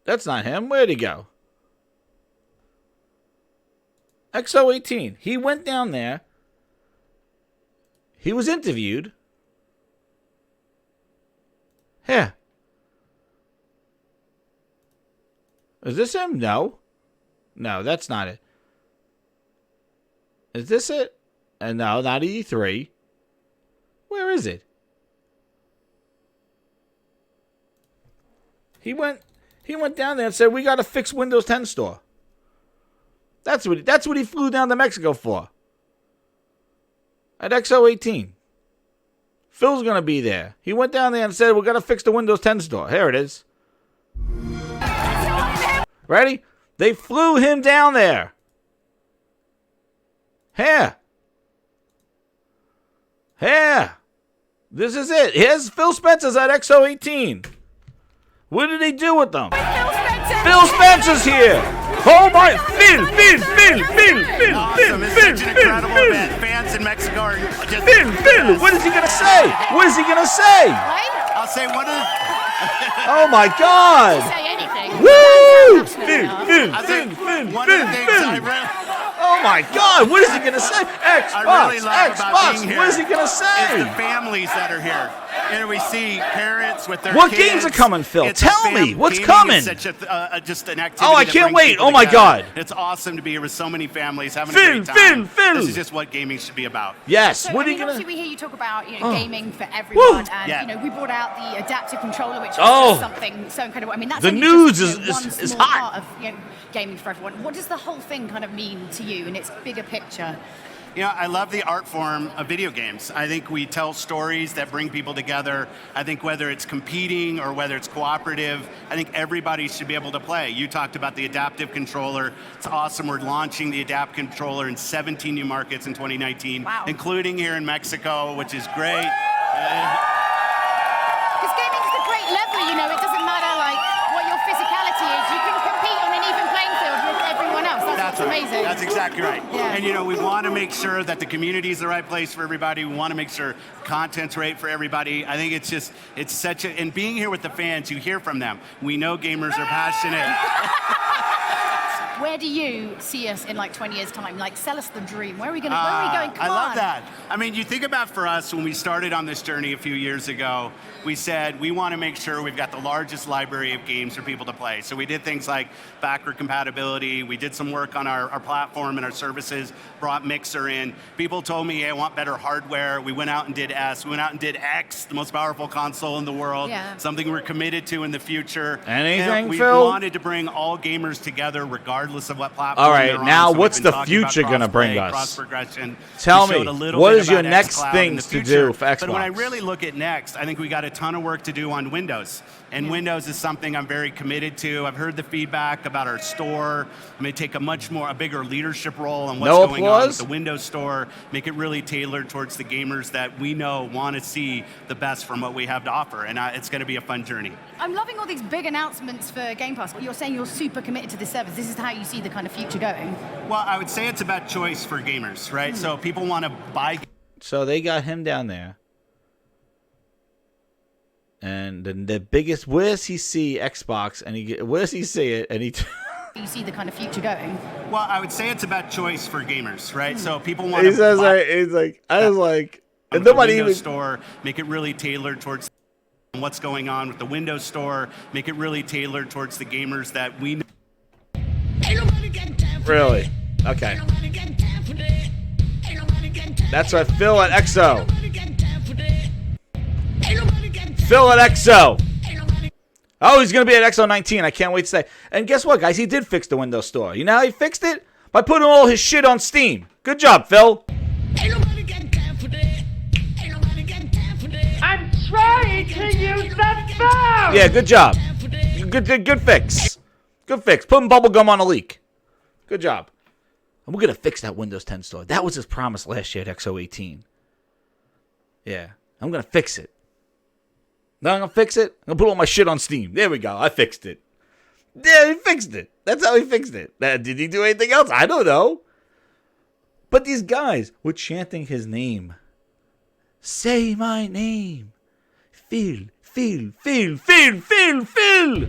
That's not him. Where'd he go? XO18. He went down there. He was interviewed. Yeah. Is this him? No. No, that's not it. Is this it? No, not E3. Where is it? He went down there and said, we got to fix Windows 10 Store. That's what he flew down to Mexico for. At XO18. Phil's going to be there. He went down there and said, we're going to fix the Windows 10 Store. Here it is. Ready? They flew him down there. Here. This is it. Here's Phil Spencer's at XO18. What did he do with them? Phil Spencer's here. Oh my, Phil. Awesome. It's such an incredible event. Fans in Mexico are just... Phil, what is he going to say? I'll say one of the... Oh my God. Say anything. Woo! Phil. One of the things I read... Oh my God! What is he gonna say? Xbox, I really love about Xbox. being here What is he gonna is say? the families that are here. And we see parents with their What kids. games are coming, Phil? It's a Tell me, what's gaming coming? is such just an activity. Oh, I that can't brings wait. people Oh my together. God. It's awesome to be here with so many families having Phil, a great time. Phil. This is just what gaming should be about. Yes. So, What are I you mean, gonna? obviously we hear you talk about Oh. gaming for everyone, Woo. and Yeah. we brought out the adaptive controller, which is Oh. just something so incredible. I mean, that's The only news just, is- one is small hot. part of gaming for everyone. What does the whole thing kind of mean to you in its bigger picture? You know, I love the art form of video games. I think we tell stories that bring people together. I think whether it's competing or whether it's cooperative, I think everybody should be able to play. You talked about the adaptive controller. It's awesome. We're launching the Adapt controller in 17 new markets in 2019, including here in Mexico, which is great. Because gaming is a great level, you know. It doesn't matter like what your physicality is. You can compete on an even playing field with everyone else. That's what's right. amazing. That's exactly right. Yeah. And you know, we want to make sure that the community is the right place for everybody. We want to make sure content's right for everybody. I think it's such a, and being here with the fans, you hear from them. We know gamers are passionate. Where do you see us in like 20 years' time? Like, sell us the dream. Where are we going? Where are we going? Come I love on. that. I mean, you think about for us when we started on this journey a few years ago, we said we want to make sure we've got the largest library of games for people to play. So we did things like backward compatibility. We did some work on our platform and our services, brought Mixer in. People told me, hey, I want better hardware. We went out and did S. We went out and did X, the most powerful console in the world. Yeah. Something we're committed to in the future. Anything, and we Phil? wanted to bring all gamers together regardless of what platform All right, they're on. now So we've what's been the talking about future gonna bring cross-play, us? cross-progression. Tell We showed me, a little what bit is your about next xCloud in things the to future. do for But when I Xbox? really look at next, I think we got a ton of work to do on Windows. And Windows is something I'm very committed to. I've heard the feedback about our store. I'm going to take a bigger leadership role on what's No going on with applause? the Windows store, make it really tailored towards the gamers that we know want to see the best from what we have to offer. And it's going to be a fun journey. I'm loving all these big announcements for Game Pass. You're saying you're super committed to this service. This is how you see the kind of future going. Well, I would say it's about choice for gamers, right? So people want to buy. So they got him down there. And the biggest, where does he see Xbox? And where does he see it? And he. You see the kind of future going. Well, I would say it's about choice for gamers, right? So people want He to says, buy he's like, I was like, on and the nobody Windows even. store, make it really tailored towards what's going on with the Windows store, make it really tailored towards the gamers that we know. Really? Okay. That's right, Phil at EXO. Phil at EXO. Oh, he's going to be at EXO 19. I can't wait to say. And guess what, guys? He did fix the Windows Store. You know how he fixed it? By putting all his shit on Steam. Good job, Phil. I'm trying to use that phone! Yeah, good job. Good fix. Good fix. Putting bubblegum on a leak. Good job. And we're going to fix that Windows 10 store. That was his promise last year at EXO 18. Yeah. I'm going to fix it. Now I'm going to fix it. I'm going to put all my shit on Steam. There we go. I fixed it. Yeah, he fixed it. That's how he fixed it. Did he do anything else? I don't know. But these guys were chanting his name. Say my name. Phil, Phil, Phil, Phil, Phil, Phil.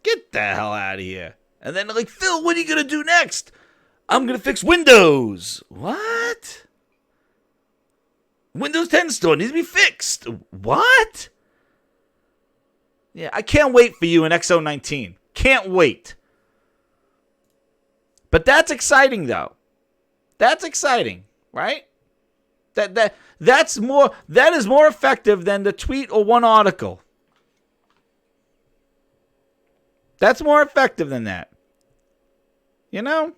Get the hell out of here. And then they're like, Phil, what are you going to do next? I'm going to fix Windows. What? Windows 10 store needs to be fixed. What? Yeah, I can't wait for you in EXO 19. Can't wait. But that's exciting, though. That's exciting, right? That is more effective than the tweet or one article. That's more effective than that. You know?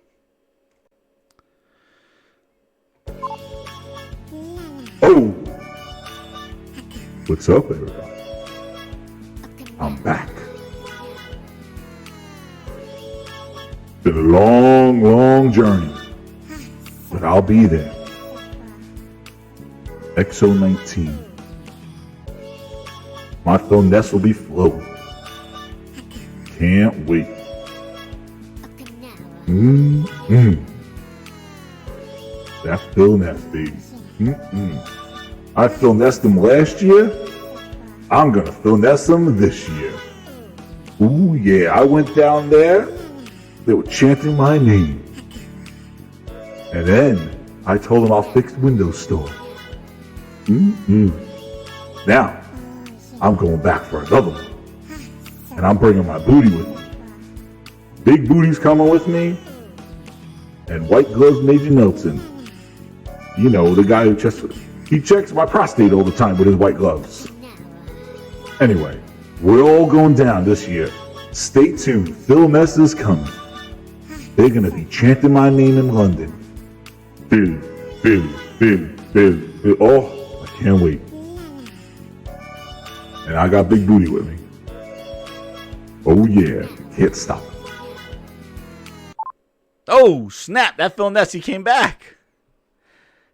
Oh! What's up, everybody? I'm back. Been a long, long journey, but I'll be there. EXO 19. My Phil Ness will be floating. Can't wait. That Phil Ness, baby. I Phil Nessed him last year. I'm gonna Phil Ness him this year. Ooh, yeah, I went down there They were chanting my name. And then I told them I'll fix Windows Store. Now, I'm going back for another one. And I'm bringing my booty with me. Big Booty's coming with me. And White Gloves Major Nelson. You know, the guy who he checks my prostate all the time with his white gloves. Anyway, we're all going down this year. Stay tuned. Phil Ness is coming. They're going to be chanting my name in London. Phil, Phil, Phil, Phil, Phil. Oh, I can't wait. And I got Big Booty with me. Oh yeah, can't stop it. Oh, snap. That Phil Ness, he came back.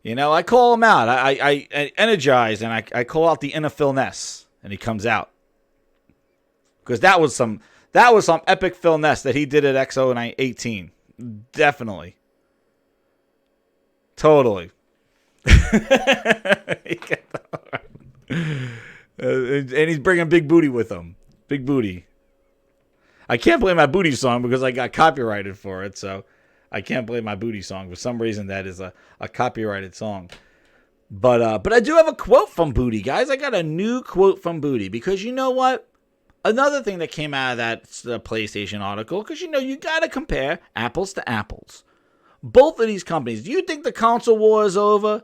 You know, I call him out. I energize and I call out the inner Phil Ness. And he comes out. Because that was some epic Phil Ness that he did at XO 18. Definitely. Totally. And he's bringing Big Booty with him. Big Booty. I can't play my Booty song because I got copyrighted for it, so I can't play my Booty song. For some reason, that is a copyrighted song. But I do have a quote from Booty, guys. I got a new quote from Booty because you know what? Another thing that came out of that PlayStation article, because you know you got to compare apples to apples. Both of these companies, do you think the console war is over?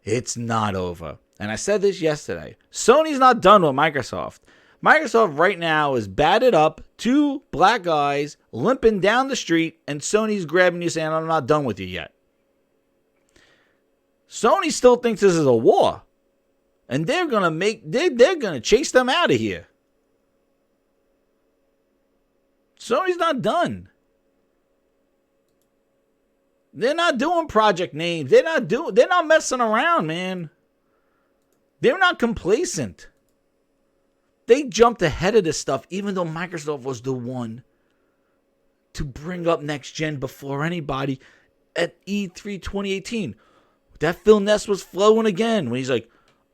It's not over. And I said this yesterday. Sony's not done with Microsoft. Microsoft right now is batted up, two black guys limping down the street, and Sony's grabbing you saying, I'm not done with you yet. Sony still thinks this is a war. And they're gonna chase them out of here. Sony's not done. They're not doing project names. They're not messing around, man. They're not complacent. They jumped ahead of this stuff, even though Microsoft was the one to bring up next gen before anybody at E3 2018. That Phil Ness was flowing again when he's like,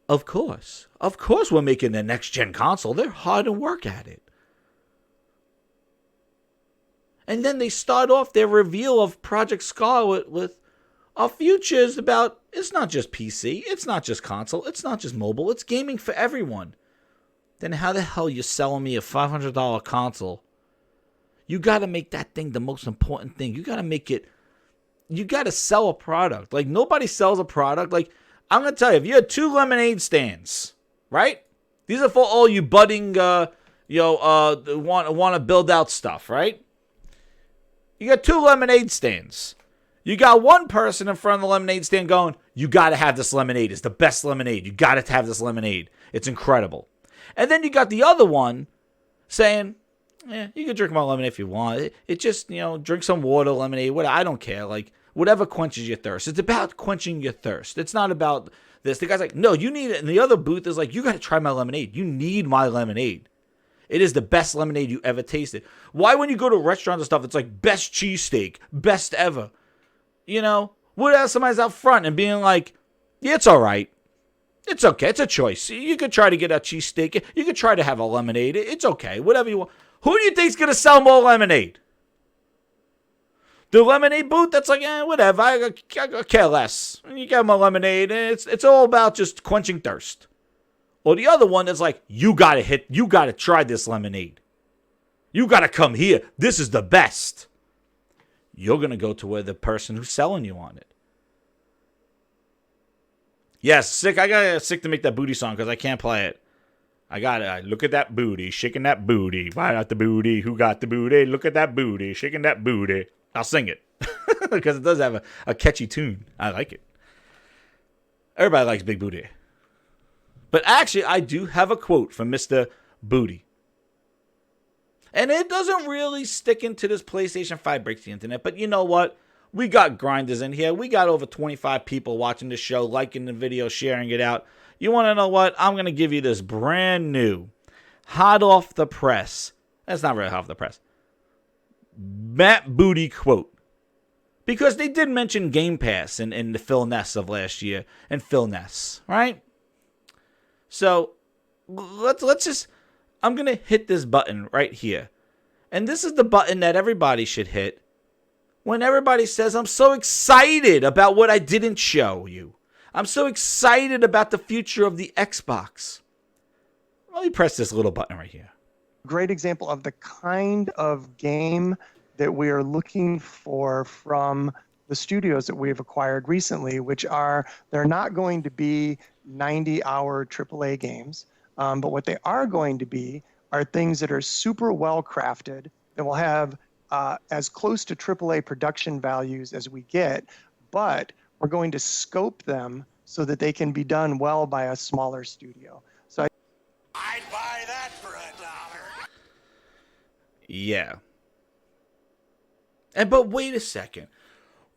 of course we're making the next gen console. They're hard to work at it. And then they start off their reveal of Project Scarlet with our future is about, it's not just PC, it's not just console, it's not just mobile, it's gaming for everyone. Then how the hell you selling me a $500 console? You got to make that thing the most important thing. You got to make it, you got to sell a product. Like nobody sells a product. Like I'm going to tell you, if you had 2 lemonade stands, right? These are for all you budding, want to build out stuff, right? You got 2 lemonade stands. You got one person in front of the lemonade stand going, you got to have this lemonade. It's the best lemonade. You got to have this lemonade. It's incredible. And then you got the other one saying, you can drink my lemonade if you want. It just, drink some water, lemonade, whatever. I don't care. Like, whatever quenches your thirst. It's about quenching your thirst. It's not about this. The guy's like, no, you need it. And the other booth is like, you got to try my lemonade. You need my lemonade. It is the best lemonade you ever tasted. Why when you go to restaurants and stuff, it's like best cheesesteak, best ever. What else somebody's out front and being like, yeah, it's all right. It's okay. It's a choice. You could try to get a cheesesteak. You could try to have a lemonade. It's okay. Whatever you want. Who do you think's going to sell more lemonade? The lemonade booth, that's like, whatever. I care less. You get my lemonade. It's all about just quenching thirst. Or the other one that's like, you got to try this lemonade. You got to come here. This is the best. You're going to go to where the person who's selling you on it. Yes, sick. I got sick to make that booty song because I can't play it. I got it. Look at that booty, shaking that booty. Why not the booty? Who got the booty? Look at that booty, shaking that booty. I'll sing it because it does have a catchy tune. I like it. Everybody likes Big Booty. But actually, I do have a quote from Mr. Booty. And it doesn't really stick into this PlayStation 5 Breaks the Internet. But you know what? We got grinders in here. We got over 25 people watching the show, liking the video, sharing it out. You want to know what? I'm going to give you this brand new, hot off the press. That's not really hot off the press. Matt Booty quote. Because they did mention Game Pass in the Phil Ness of last year. And Phil Ness, right? So, let's just... I'm going to hit this button right here. And this is the button that everybody should hit when everybody says, I'm so excited about what I didn't show you. I'm so excited about the future of the Xbox. Let me press this little button right here. Great example of the kind of game that we are looking for from the studios that we've acquired recently, which are, they're not going to be 90-hour AAA games, but what they are going to be are things that are super well crafted, that will have as close to AAA production values as we get, but we're going to scope them so that they can be done well by a smaller studio. So I'd buy that for $1. Yeah. But wait a second.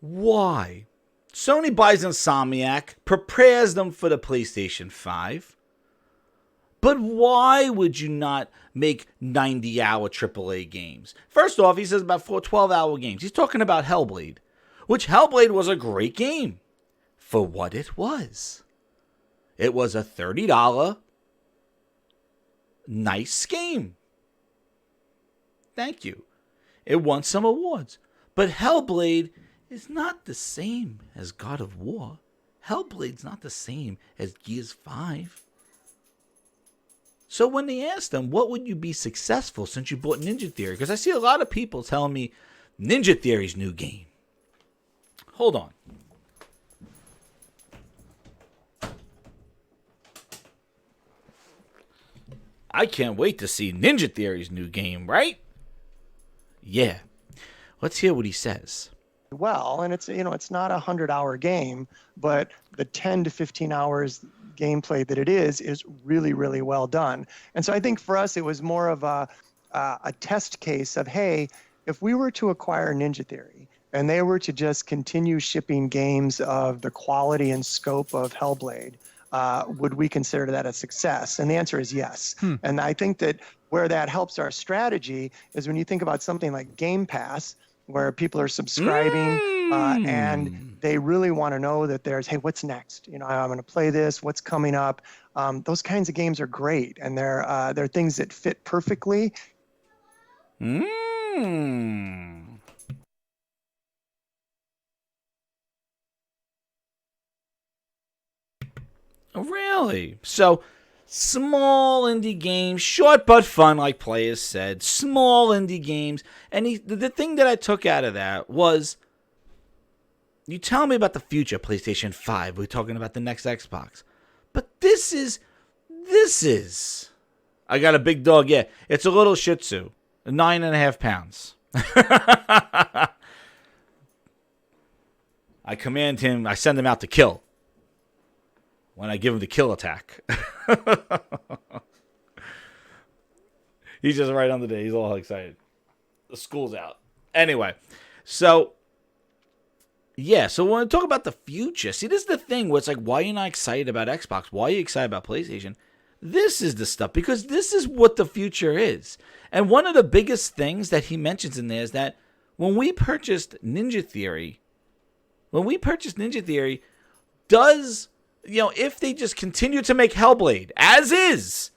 Why? Sony buys Insomniac, prepares them for the PlayStation 5. But why would you not make 90-hour AAA games? First off, he says about 4 12-hour games. He's talking about Hellblade, which Hellblade was a great game for what it was. It was a $30 nice game. Thank you. It won some awards. But Hellblade is not the same as God of War. Hellblade's not the same as Gears 5. So when they asked him, what would you be successful since you bought Ninja Theory? Because I see a lot of people telling me Ninja Theory's new game. Hold on. I can't wait to see Ninja Theory's new game, right? Yeah. Let's hear what he says. Well, and it's, you know, it's not a 100-hour game, but the 10 to 15 hours gameplay that it is really, really well done. And so I think for us, it was more of a test case of, hey, if we were to acquire Ninja Theory and they were to just continue shipping games of the quality and scope of Hellblade, would we consider that a success? And the answer is yes. And I think that where that helps our strategy is when you think about something like Game Pass, where people are subscribing and they really want to know that there's, hey, what's next? You know, I'm going to play this. What's coming up? Those kinds of games are great, and they're things that fit perfectly. Really? So, small indie games, short but fun, like players said. Small indie games. And the thing that I took out of that was, you tell me about the future PlayStation 5. We're talking about the next Xbox. But this is, I got a big dog, yeah. It's a little Shih Tzu, 9.5 pounds. I command him, I send him out to kill. When I give him the kill attack. He's just right on the day. He's all excited. The school's out. Anyway, so, yeah. So when we talk about the future, see, this is the thing where it's like, why are you not excited about Xbox? Why are you excited about PlayStation? This is the stuff, because this is what the future is. And one of the biggest things that he mentions in there is that when we purchased Ninja Theory, does... You know, if they just continue to make Hellblade as is,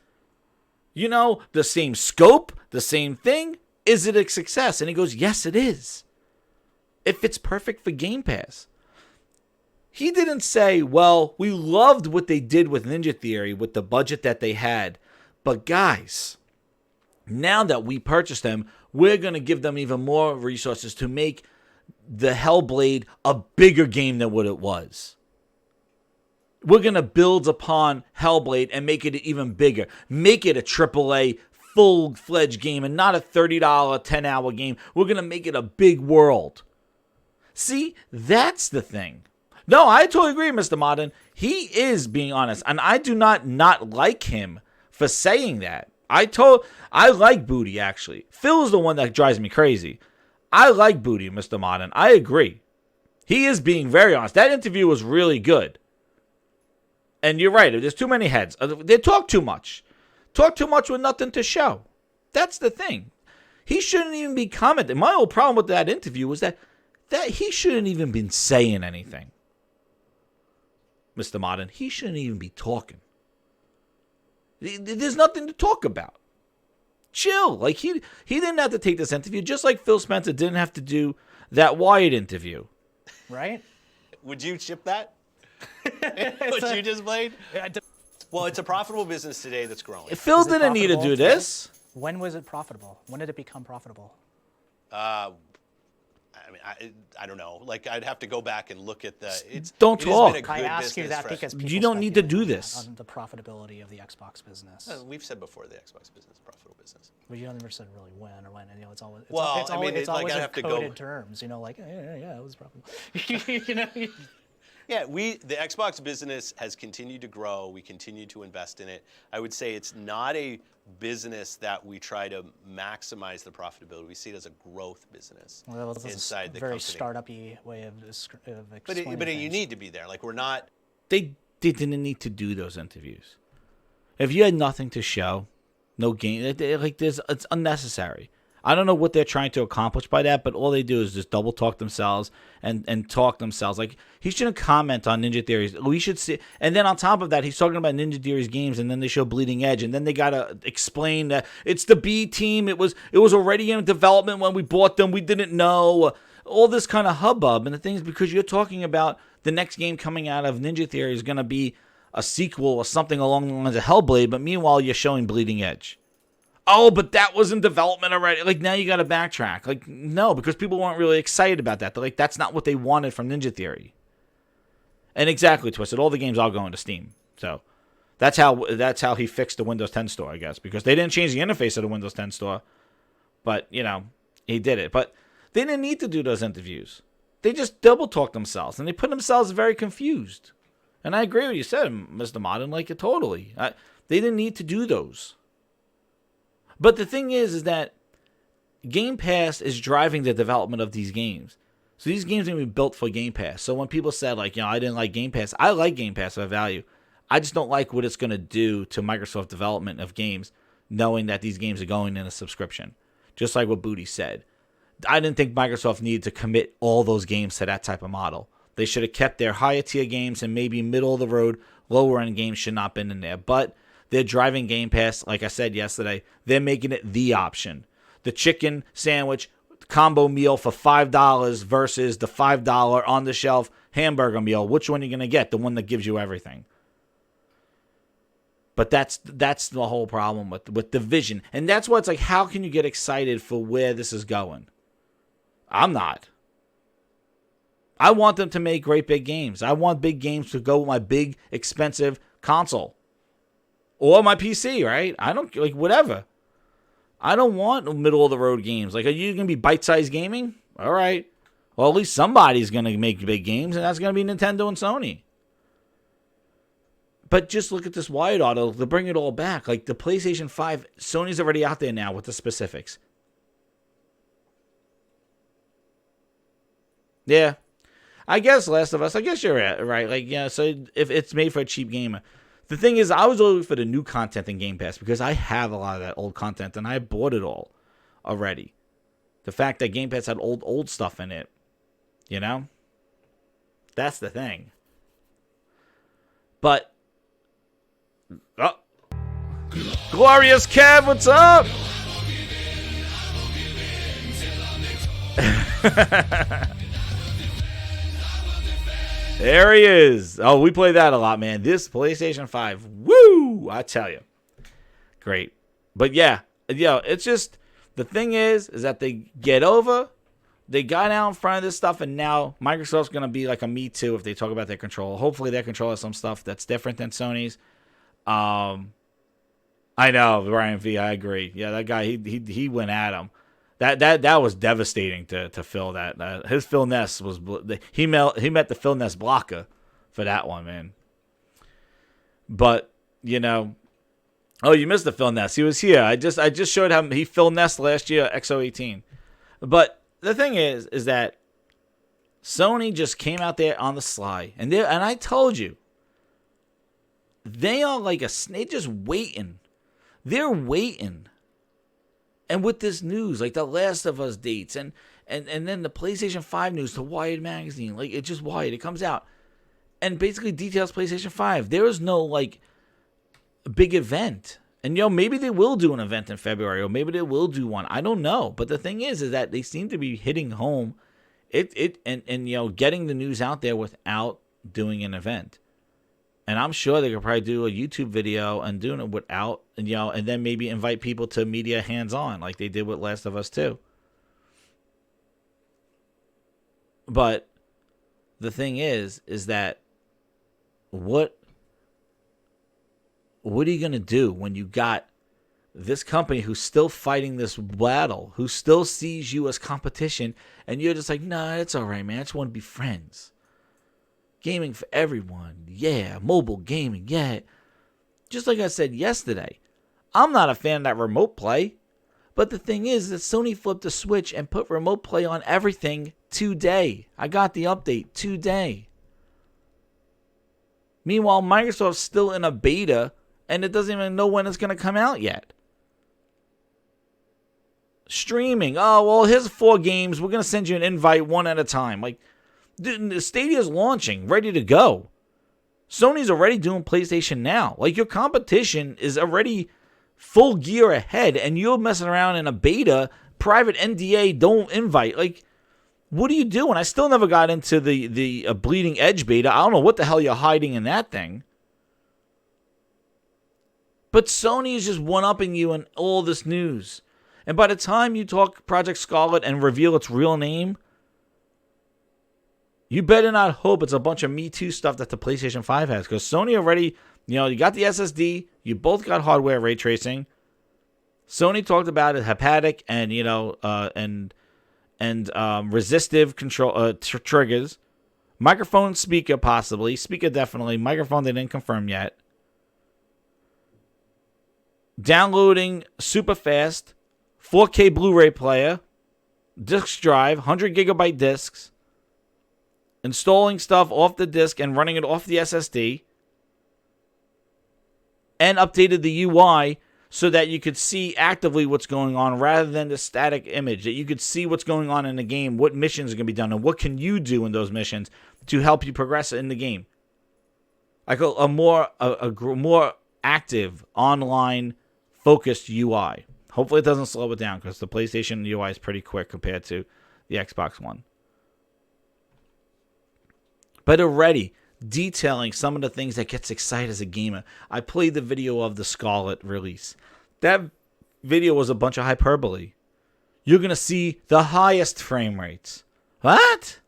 you know, the same scope, the same thing, is it a success? And he goes, yes, it is. It fits perfect for Game Pass. He didn't say, well, we loved what they did with Ninja Theory with the budget that they had. But guys, now that we purchased them, we're going to give them even more resources to make the Hellblade a bigger game than what it was. We're going to build upon Hellblade and make it even bigger. Make it a AAA full-fledged game and not a $30 10-hour game. We're going to make it a big world. See, that's the thing. No, I totally agree, Mr. Modern. He is being honest, and I do not like him for saying that. I like Booty, actually. Phil's the one that drives me crazy. I like Booty, Mr. Modern. I agree. He is being very honest. That interview was really good. And you're right, there's too many heads. They talk too much. Talk too much with nothing to show. That's the thing. He shouldn't even be commenting. My whole problem with that interview was that he shouldn't even been saying anything. Mr. Modern, he shouldn't even be talking. There's nothing to talk about. Chill. Like he didn't have to take this interview, just like Phil Spencer didn't have to do that Wired interview. Right? Would you ship that? What you just played? Well, it's a profitable business today that's growing. Phil didn't need to do this. When was it profitable? When did it become profitable? I mean, I don't know. Like, I'd have to go back and look at the. Don't it talk. Has been a I good ask you business that because people You don't need to do this. on the profitability of the Xbox business. We've said before the Xbox business is a profitable business. But you never said really when or when. You know, it's always Well, it's I mean, always, like, always I'd in have to go- coded terms. You know, like yeah, it was profitable. You know. Yeah, the Xbox business has continued to grow. We continue to invest in it. I would say it's not a business that we try to maximize the profitability. We see it as a growth business Well, this inside is the a very company. startup-y way of explaining But you things. need to be there. Like, we're not. They didn't need to do those interviews. If you had nothing to show, no game, it's unnecessary. I don't know what they're trying to accomplish by that, but all they do is just double talk themselves and talk themselves. Like, he shouldn't comment on Ninja Theories. We should see, and then on top of that, he's talking about Ninja Theories games, and then they show Bleeding Edge, and then they gotta explain that it's the B team. It was already in development when we bought them. We didn't know all this kind of hubbub. And the thing is, because you're talking about the next game coming out of Ninja Theory is gonna be a sequel or something along the lines of Hellblade, but meanwhile you're showing Bleeding Edge. Oh, but that was in development already. Like, now you got to backtrack. Like, no, because people weren't really excited about that. They're like, that's not what they wanted from Ninja Theory. And exactly, Twisted. All the games all go into Steam. So that's how he fixed the Windows 10 store, I guess, because they didn't change the interface of the Windows 10 store. But, you know, he did it. But they didn't need to do those interviews. They just double talk themselves, and they put themselves very confused. And I agree with you said, Mr. Modern, like, totally. They didn't need to do those. But the thing is that Game Pass is driving the development of these games. So these games are going to be built for Game Pass. So when people said, like, you know, I didn't like Game Pass, I like Game Pass for value. I just don't like what it's going to do to Microsoft development of games, knowing that these games are going in a subscription. Just like what Booty said. I didn't think Microsoft needed to commit all those games to that type of model. They should have kept their higher tier games, and maybe middle of the road, lower end games should not have been in there. But they're driving Game Pass, like I said yesterday. They're making it the option. The chicken sandwich combo meal for $5 versus the $5 on-the-shelf hamburger meal. Which one are you going to get? The one that gives you everything. But that's the whole problem with the vision. And that's why it's like, how can you get excited for where this is going? I'm not. I want them to make great big games. I want big games to go with my big, expensive console. Or my PC, right? I don't, like, whatever. I don't want middle-of-the-road games. Like, are you going to be bite-sized gaming? All right. Well, at least somebody's going to make big games, and that's going to be Nintendo and Sony. But just look at this Wired article to bring it all back. Like, the PlayStation 5, Sony's already out there now with the specifics. Yeah. I guess Last of Us, I guess you're right. Like, yeah, so if it's made for a cheap gamer. The thing is, I was looking for the new content in Game Pass because I have a lot of that old content and I bought it all already. The fact that Game Pass had old stuff in it, you know? That's the thing. But, oh, Glorious Kev, what's up? There he is. Oh, we play that a lot, man. This PlayStation 5. Woo! I tell you. Great. But yeah, it's just, the thing is that they get over, they got out in front of this stuff, and now Microsoft's going to be like a Me Too if they talk about their control. Hopefully their control has some stuff that's different than Sony's. I know, Ryan V, I agree. Yeah, that guy, he went at him. That was devastating to Phil. His Phil Ness was, he met the Phil Ness blocker for that one, man. But, you know, oh, you missed the Phil Ness. He was here. I just showed him he Phil Ness last year at XO18. But the thing is that Sony just came out there on the sly, and I told you, they are like they're just waiting. They're waiting. And with this news, like the Last of Us dates, and then the PlayStation 5 news, the Wired magazine, like it's just Wired. It comes out and basically details PlayStation 5. There is no like big event. And maybe they will do an event in February, or maybe they will do one. I don't know. But the thing is that they seem to be hitting home And getting the news out there without doing an event. And I'm sure they could probably do a YouTube video and doing it without, and then maybe invite people to media hands-on like they did with Last of Us 2. But the thing is that what are you going to do when you got this company who's still fighting this battle, who still sees you as competition, and you're just like, nah, it's all right, man. I just want to be friends. Gaming for everyone. Yeah. Mobile gaming. Yeah. Just like I said yesterday, I'm not a fan of that remote play. But the thing is that Sony flipped the switch and put remote play on everything today. I got the update today. Meanwhile, Microsoft's still in a beta and it doesn't even know when it's going to come out yet. Streaming. Oh, well, here's 4 games. We're going to send you an invite one at a time. Like, the Stadia's launching, ready to go. Sony's already doing PlayStation Now. Like, your competition is already full gear ahead, and you're messing around in a beta, private NDA, don't invite. Like, what are you doing? I still never got into the Bleeding Edge beta. I don't know what the hell you're hiding in that thing. But Sony is just one-upping you in all this news. And by the time you talk Project Scarlet and reveal its real name, you better not hope it's a bunch of Me Too stuff that the PlayStation 5 has. Because Sony already, you got the SSD. You both got hardware ray tracing. Sony talked about it, hepatic and, resistive control triggers. Microphone, speaker possibly. Speaker definitely. Microphone they didn't confirm yet. Downloading super fast. 4K Blu-ray player. Disk drive. 100 gigabyte discs. Installing stuff off the disk and running it off the SSD. And updated the UI so that you could see actively what's going on rather than the static image. That you could see what's going on in the game, what missions are going to be done, and what can you do in those missions to help you progress in the game. Like a more active, online, focused UI. Hopefully it doesn't slow it down because the PlayStation UI is pretty quick compared to the Xbox One. But already detailing some of the things that gets excited as a gamer. I played the video of the Scarlet release. That video was a bunch of hyperbole. You're going to see the highest frame rates. What?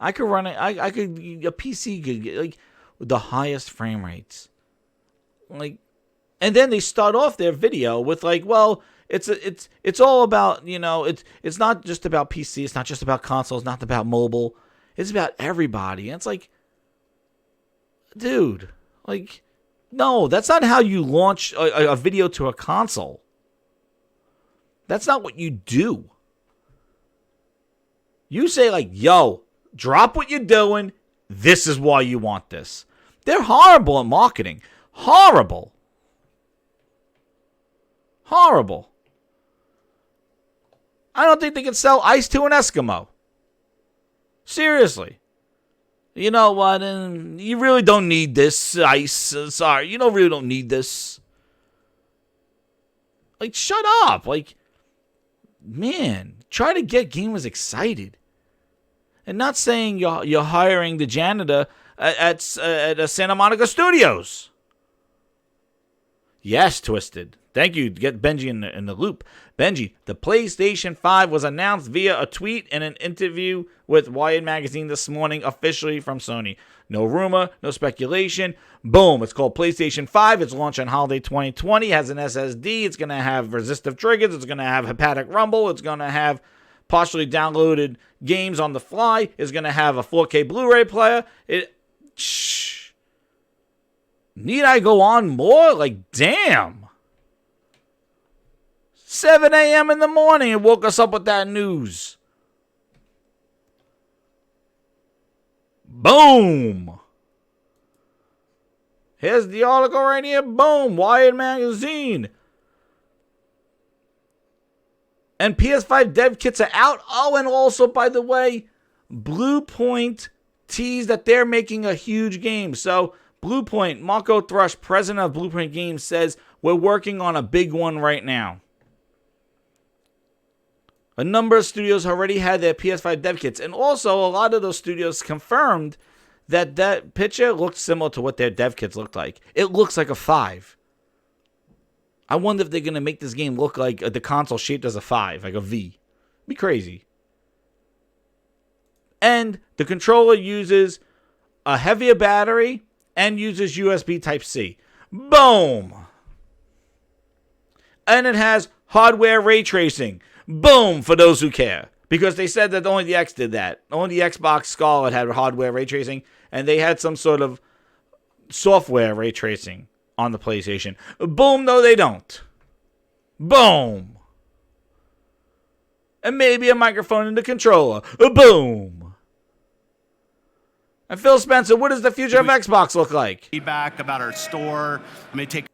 I could run it. A PC could get like the highest frame rates. Like, and then they start off their video with like, well, it's all about, it's not just about PC, it's not just about consoles, it's not about mobile. It's about everybody. And it's like, dude, like, no, that's not how you launch a video to a console. That's not what you do. You say like, yo, drop what you're doing. This is why you want this. They're horrible at marketing. Horrible. Horrible. I don't think they can sell ice to an Eskimo. Seriously. You know what? You really don't need this ice. Sorry, you really don't need this. Like, shut up. Like, man, try to get gamers excited. And not saying you're hiring the janitor at Santa Monica Studios. Yes, Twisted. Thank you. Get Benji in the loop. Benji, the PlayStation 5 was announced via a tweet and an interview with Wired Magazine this morning, officially from Sony. No rumor, no speculation. Boom. It's called PlayStation 5. It's launched on holiday 2020. It has an SSD. It's going to have resistive triggers. It's going to have hepatic rumble. It's going to have partially downloaded games on the fly. It's going to have a 4K Blu-ray player. Need I go on more? Like, damn. 7 a.m. in the morning and woke us up with that news. Boom. Here's the article right here. Boom. Wired Magazine. And PS5 dev kits are out. Oh, and also, by the way, Bluepoint teased that they're making a huge game. So, Bluepoint, Marco Thrush, president of Bluepoint Games, says, we're working on a big one right now. A number of studios already had their PS5 dev kits, and also a lot of those studios confirmed that that picture looked similar to what their dev kits looked like. It looks like a 5. I wonder if they're going to make this game look like the console shaped as a 5, like a V. Be crazy. And the controller uses a heavier battery and uses USB Type-C. Boom! And it has hardware ray tracing. Boom, for those who care. Because they said that only the X did that. Only the Xbox Scarlet had hardware ray tracing, and they had some sort of software ray tracing on the PlayStation. Boom, no they don't. Boom. And maybe a microphone in the controller. Boom. And Phil Spencer, what does the future of Xbox look like? Feedback about our store. I may take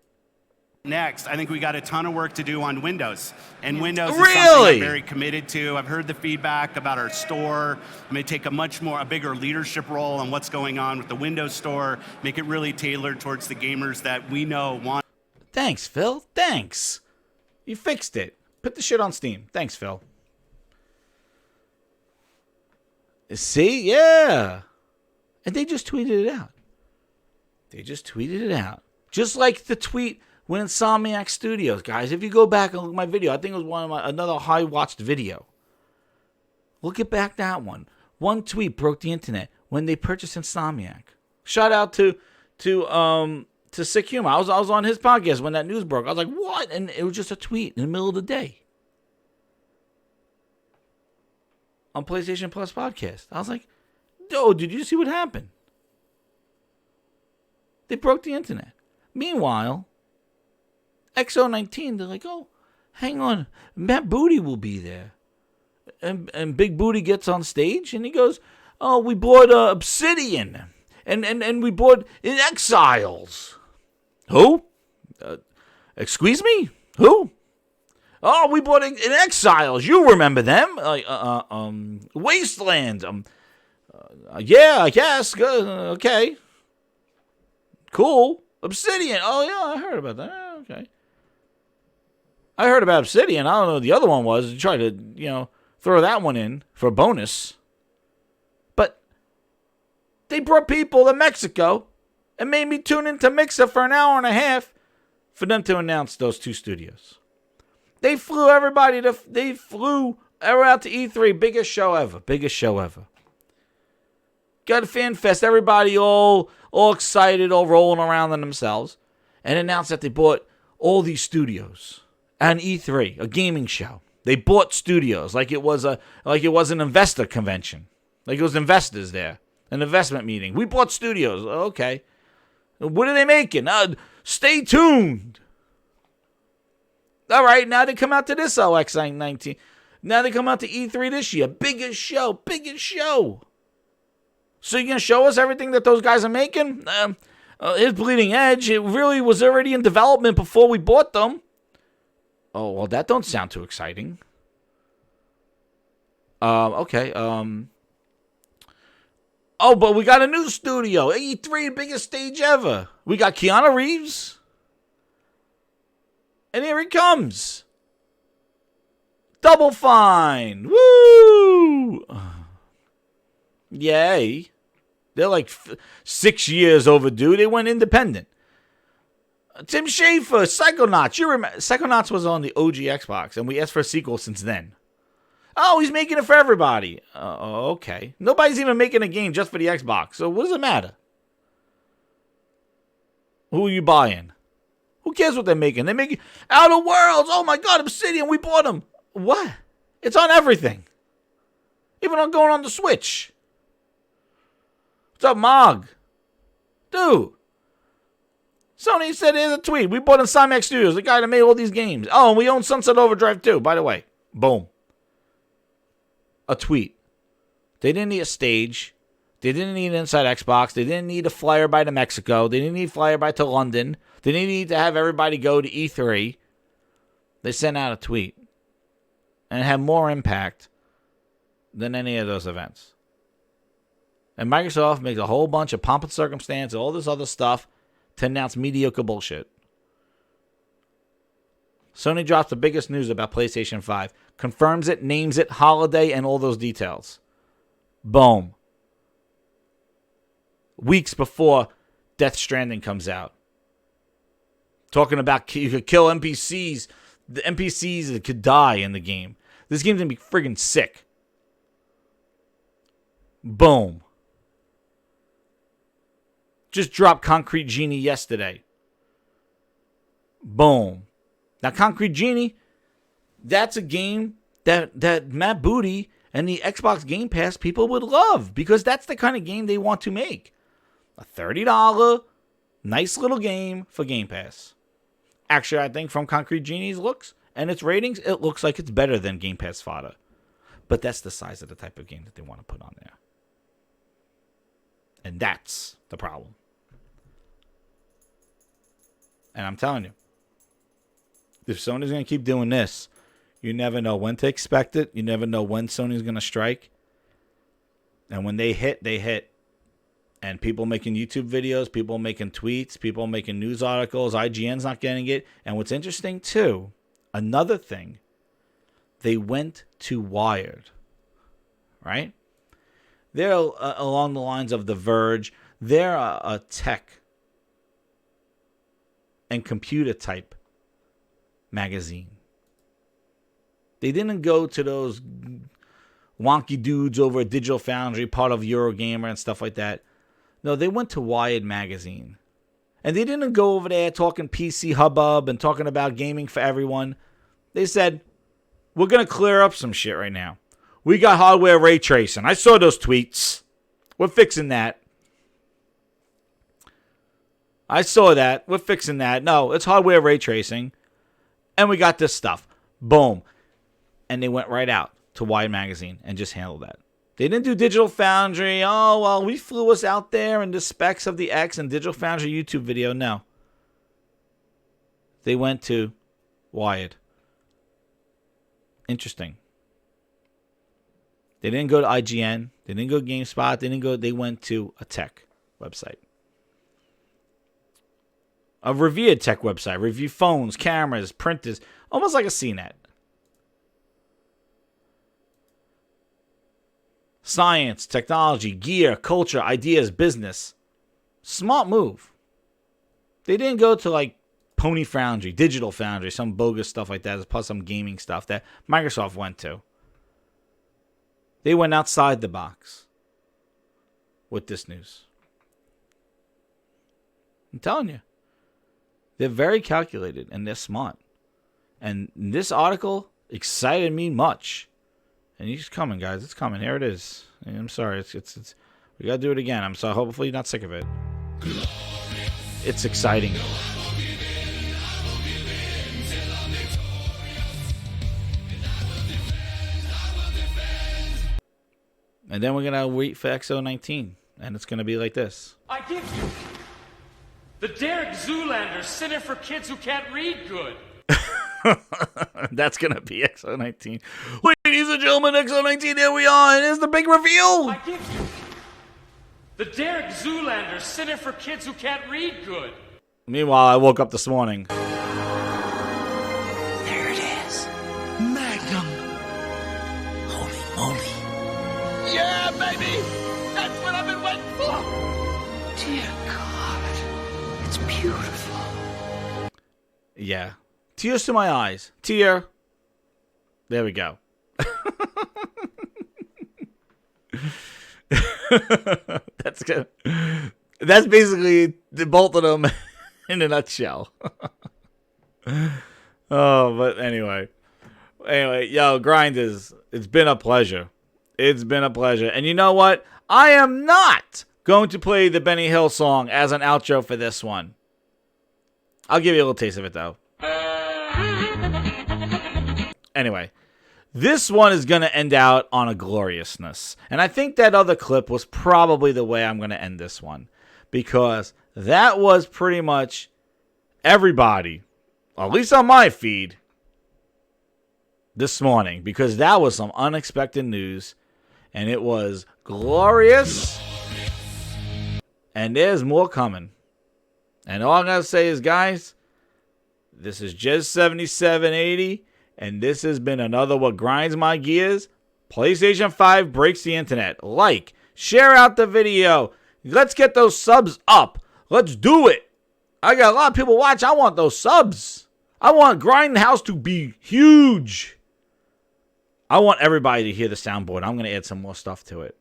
next. I think we got a ton of work to do on Windows. And Windows is something I'm very committed to. I've heard the feedback about our store. I may take a bigger leadership role on what's going on with the Windows store, make it really tailored towards the gamers that we know want. Thanks, Phil. Thanks. You fixed it. Put the shit on Steam. Thanks, Phil. See? Yeah. And they just tweeted it out. Just like the tweet when Insomniac Studios, guys. If you go back and look at my video, I think it was another high watched video. Look at back that one. One tweet broke the internet when they purchased Insomniac. Shout out to Sick Humor. I was on his podcast when that news broke. I was like, what? And it was just a tweet in the middle of the day on PlayStation Plus podcast. I was like, oh, did you see what happened? They broke the internet. Meanwhile, XO19, they're like, oh, hang on, Matt Booty will be there. And Big Booty gets on stage and he goes, oh, we bought Obsidian. And we bought In Exiles. Who? Excuse me? Who? Oh, we bought In Exiles. You remember them? Wasteland. Yeah, I guess. Good. Okay. Cool. Obsidian. Oh, yeah, I heard about that. Okay. I heard about Obsidian. I don't know what the other one was. Try to, throw that one in for a bonus. But they brought people to Mexico and made me tune into Mixer for an hour and a half for them to announce those two studios. They flew everybody out to E3. Biggest show ever. Got a fan fest. Everybody all excited, all rolling around on themselves. And announced that they bought all these studios at an E3, a gaming show. They bought studios like it was an investor convention. Like it was investors there. An investment meeting. We bought studios. Okay. What are they making? Stay tuned. All right, now they come out to this LX19. Now they come out to E3 this year. Biggest show. So you're going to show us everything that those guys are making? His Bleeding Edge, it really was already in development before we bought them. Oh, well, that don't sound too exciting. Okay. Oh, but we got a new studio. E3, biggest stage ever. We got Keanu Reeves. And here he comes. Double Fine. Woo! Yay. They're like 6 years overdue. They went independent. Tim Schafer, Psychonauts. You remember Psychonauts was on the OG Xbox, and we asked for a sequel since then. Oh, he's making it for everybody. Okay. Nobody's even making a game just for the Xbox, so what does it matter? Who are you buying? Who cares what they're making? They're making Outer Worlds. Oh my God, Obsidian, we bought them. What? It's on everything. Even on going on the Switch. What's up, Mog? Dude. Sony said in a tweet, we bought Insomniac Studios, the guy that made all these games. Oh, and we own Sunset Overdrive too, by the way. Boom. A tweet. They didn't need a stage. They didn't need Inside Xbox. They didn't need a flyer by to Mexico. They didn't need flyer by to London. They didn't need to have everybody go to E3. They sent out a tweet. And it had more impact than any of those events. And Microsoft makes a whole bunch of pomp and circumstance, all this other stuff, to announce mediocre bullshit. Sony drops the biggest news about PlayStation 5. Confirms it, names it, holiday, and all those details. Boom. Weeks before Death Stranding comes out. Talking about you could kill NPCs. The NPCs that could die in the game. This game's going to be friggin' sick. Boom. Just dropped Concrete Genie yesterday. Boom. Now, Concrete Genie, that's a game that Matt Booty and the Xbox Game Pass people would love because that's the kind of game they want to make. A $30, nice little game for Game Pass. Actually, I think from Concrete Genie's looks and its ratings, it looks like it's better than Game Pass fodder. But that's the size of the type of game that they want to put on there. And that's the problem. And I'm telling you, if Sony's going to keep doing this, you never know when to expect it. You never know when Sony's going to strike. And when they hit, they hit. And people making YouTube videos, people making tweets, people making news articles. IGN's not getting it. And what's interesting, too, another thing, they went to Wired, right? They're along the lines of The Verge. They're a tech and computer type magazine. They didn't go to those wonky dudes over at Digital Foundry, part of Eurogamer and stuff like that. No, they went to Wired Magazine. And they didn't go over there talking PC hubbub and talking about gaming for everyone. They said, we're going to clear up some shit right now. We got hardware ray tracing. I saw those tweets. We're fixing that. I saw that. We're fixing that. No, it's hardware ray tracing. And we got this stuff. Boom. And they went right out to Wired Magazine and just handled that. They didn't do Digital Foundry. Oh, well, we flew us out there and the specs of the X and Digital Foundry YouTube video. No. They went to Wired. Interesting. They didn't go to IGN. They didn't go to GameSpot. They went to a tech website. A revered tech website. Review phones, cameras, printers. Almost like a CNET. Science, technology, gear, culture, ideas, business. Smart move. They didn't go to like Pony Foundry, Digital Foundry, some bogus stuff like that, plus some gaming stuff that Microsoft went to. They went outside the box with this news. I'm telling you. They're very calculated and they're smart. And this article excited me much. And it's coming, guys. It's coming. Here it is. I'm sorry. It's we gotta do it again. I'm sorry. Hopefully you're not sick of it. It's exciting. And then we're gonna wait for XO19, and it's gonna be like this. I give you the Derek Zoolander Center for Kids Who Can't Read Good. That's gonna be XO19. Ladies and gentlemen, XO19, here we are, and here's the big reveal. I give you the Derek Zoolander Center for Kids Who Can't Read Good. Meanwhile, I woke up this morning. There it is. Magnum. Holy moly. Yeah, baby! That's what I've been waiting for! Dear God. It's beautiful. Yeah. Tears to my eyes. Tear. There we go. That's good. That's basically the both of them in a nutshell. Oh, but anyway, yo, Grinders, it's been a pleasure. It's been a pleasure. And you know what? I am not going to play the Benny Hill song as an outro for this one. I'll give you a little taste of it, though. Anyway, this one is going to end out on a gloriousness. And I think that other clip was probably the way I'm going to end this one. Because that was pretty much everybody, at least on my feed, this morning. Because that was some unexpected news. And it was glorious. And there's more coming. And all I'm going to say is, guys, This is Jez7780, and this has been another What Grinds My Gears. PlayStation 5 breaks the internet. Like, share out the video. Let's get those subs up. Let's do it. I got a lot of people watch. I want those subs. I want Grindhouse to be huge. I want everybody to hear the soundboard. I'm going to add some more stuff to it.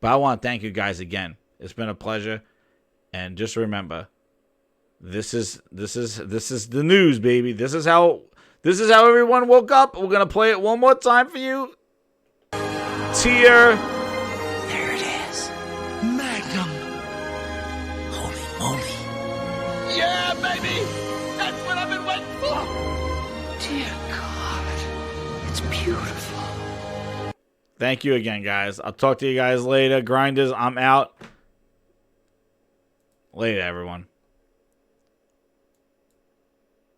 But I want to thank you guys again. It's been a pleasure. And just remember, this is the news, baby. This is how everyone woke up. We're going to play it one more time for you. Tier. There it is. Magnum. Holy moly. Yeah, baby! That's what I've been waiting for! Dear God. It's beautiful. Thank you again, guys. I'll talk to you guys later. Grinders, I'm out. Later, everyone.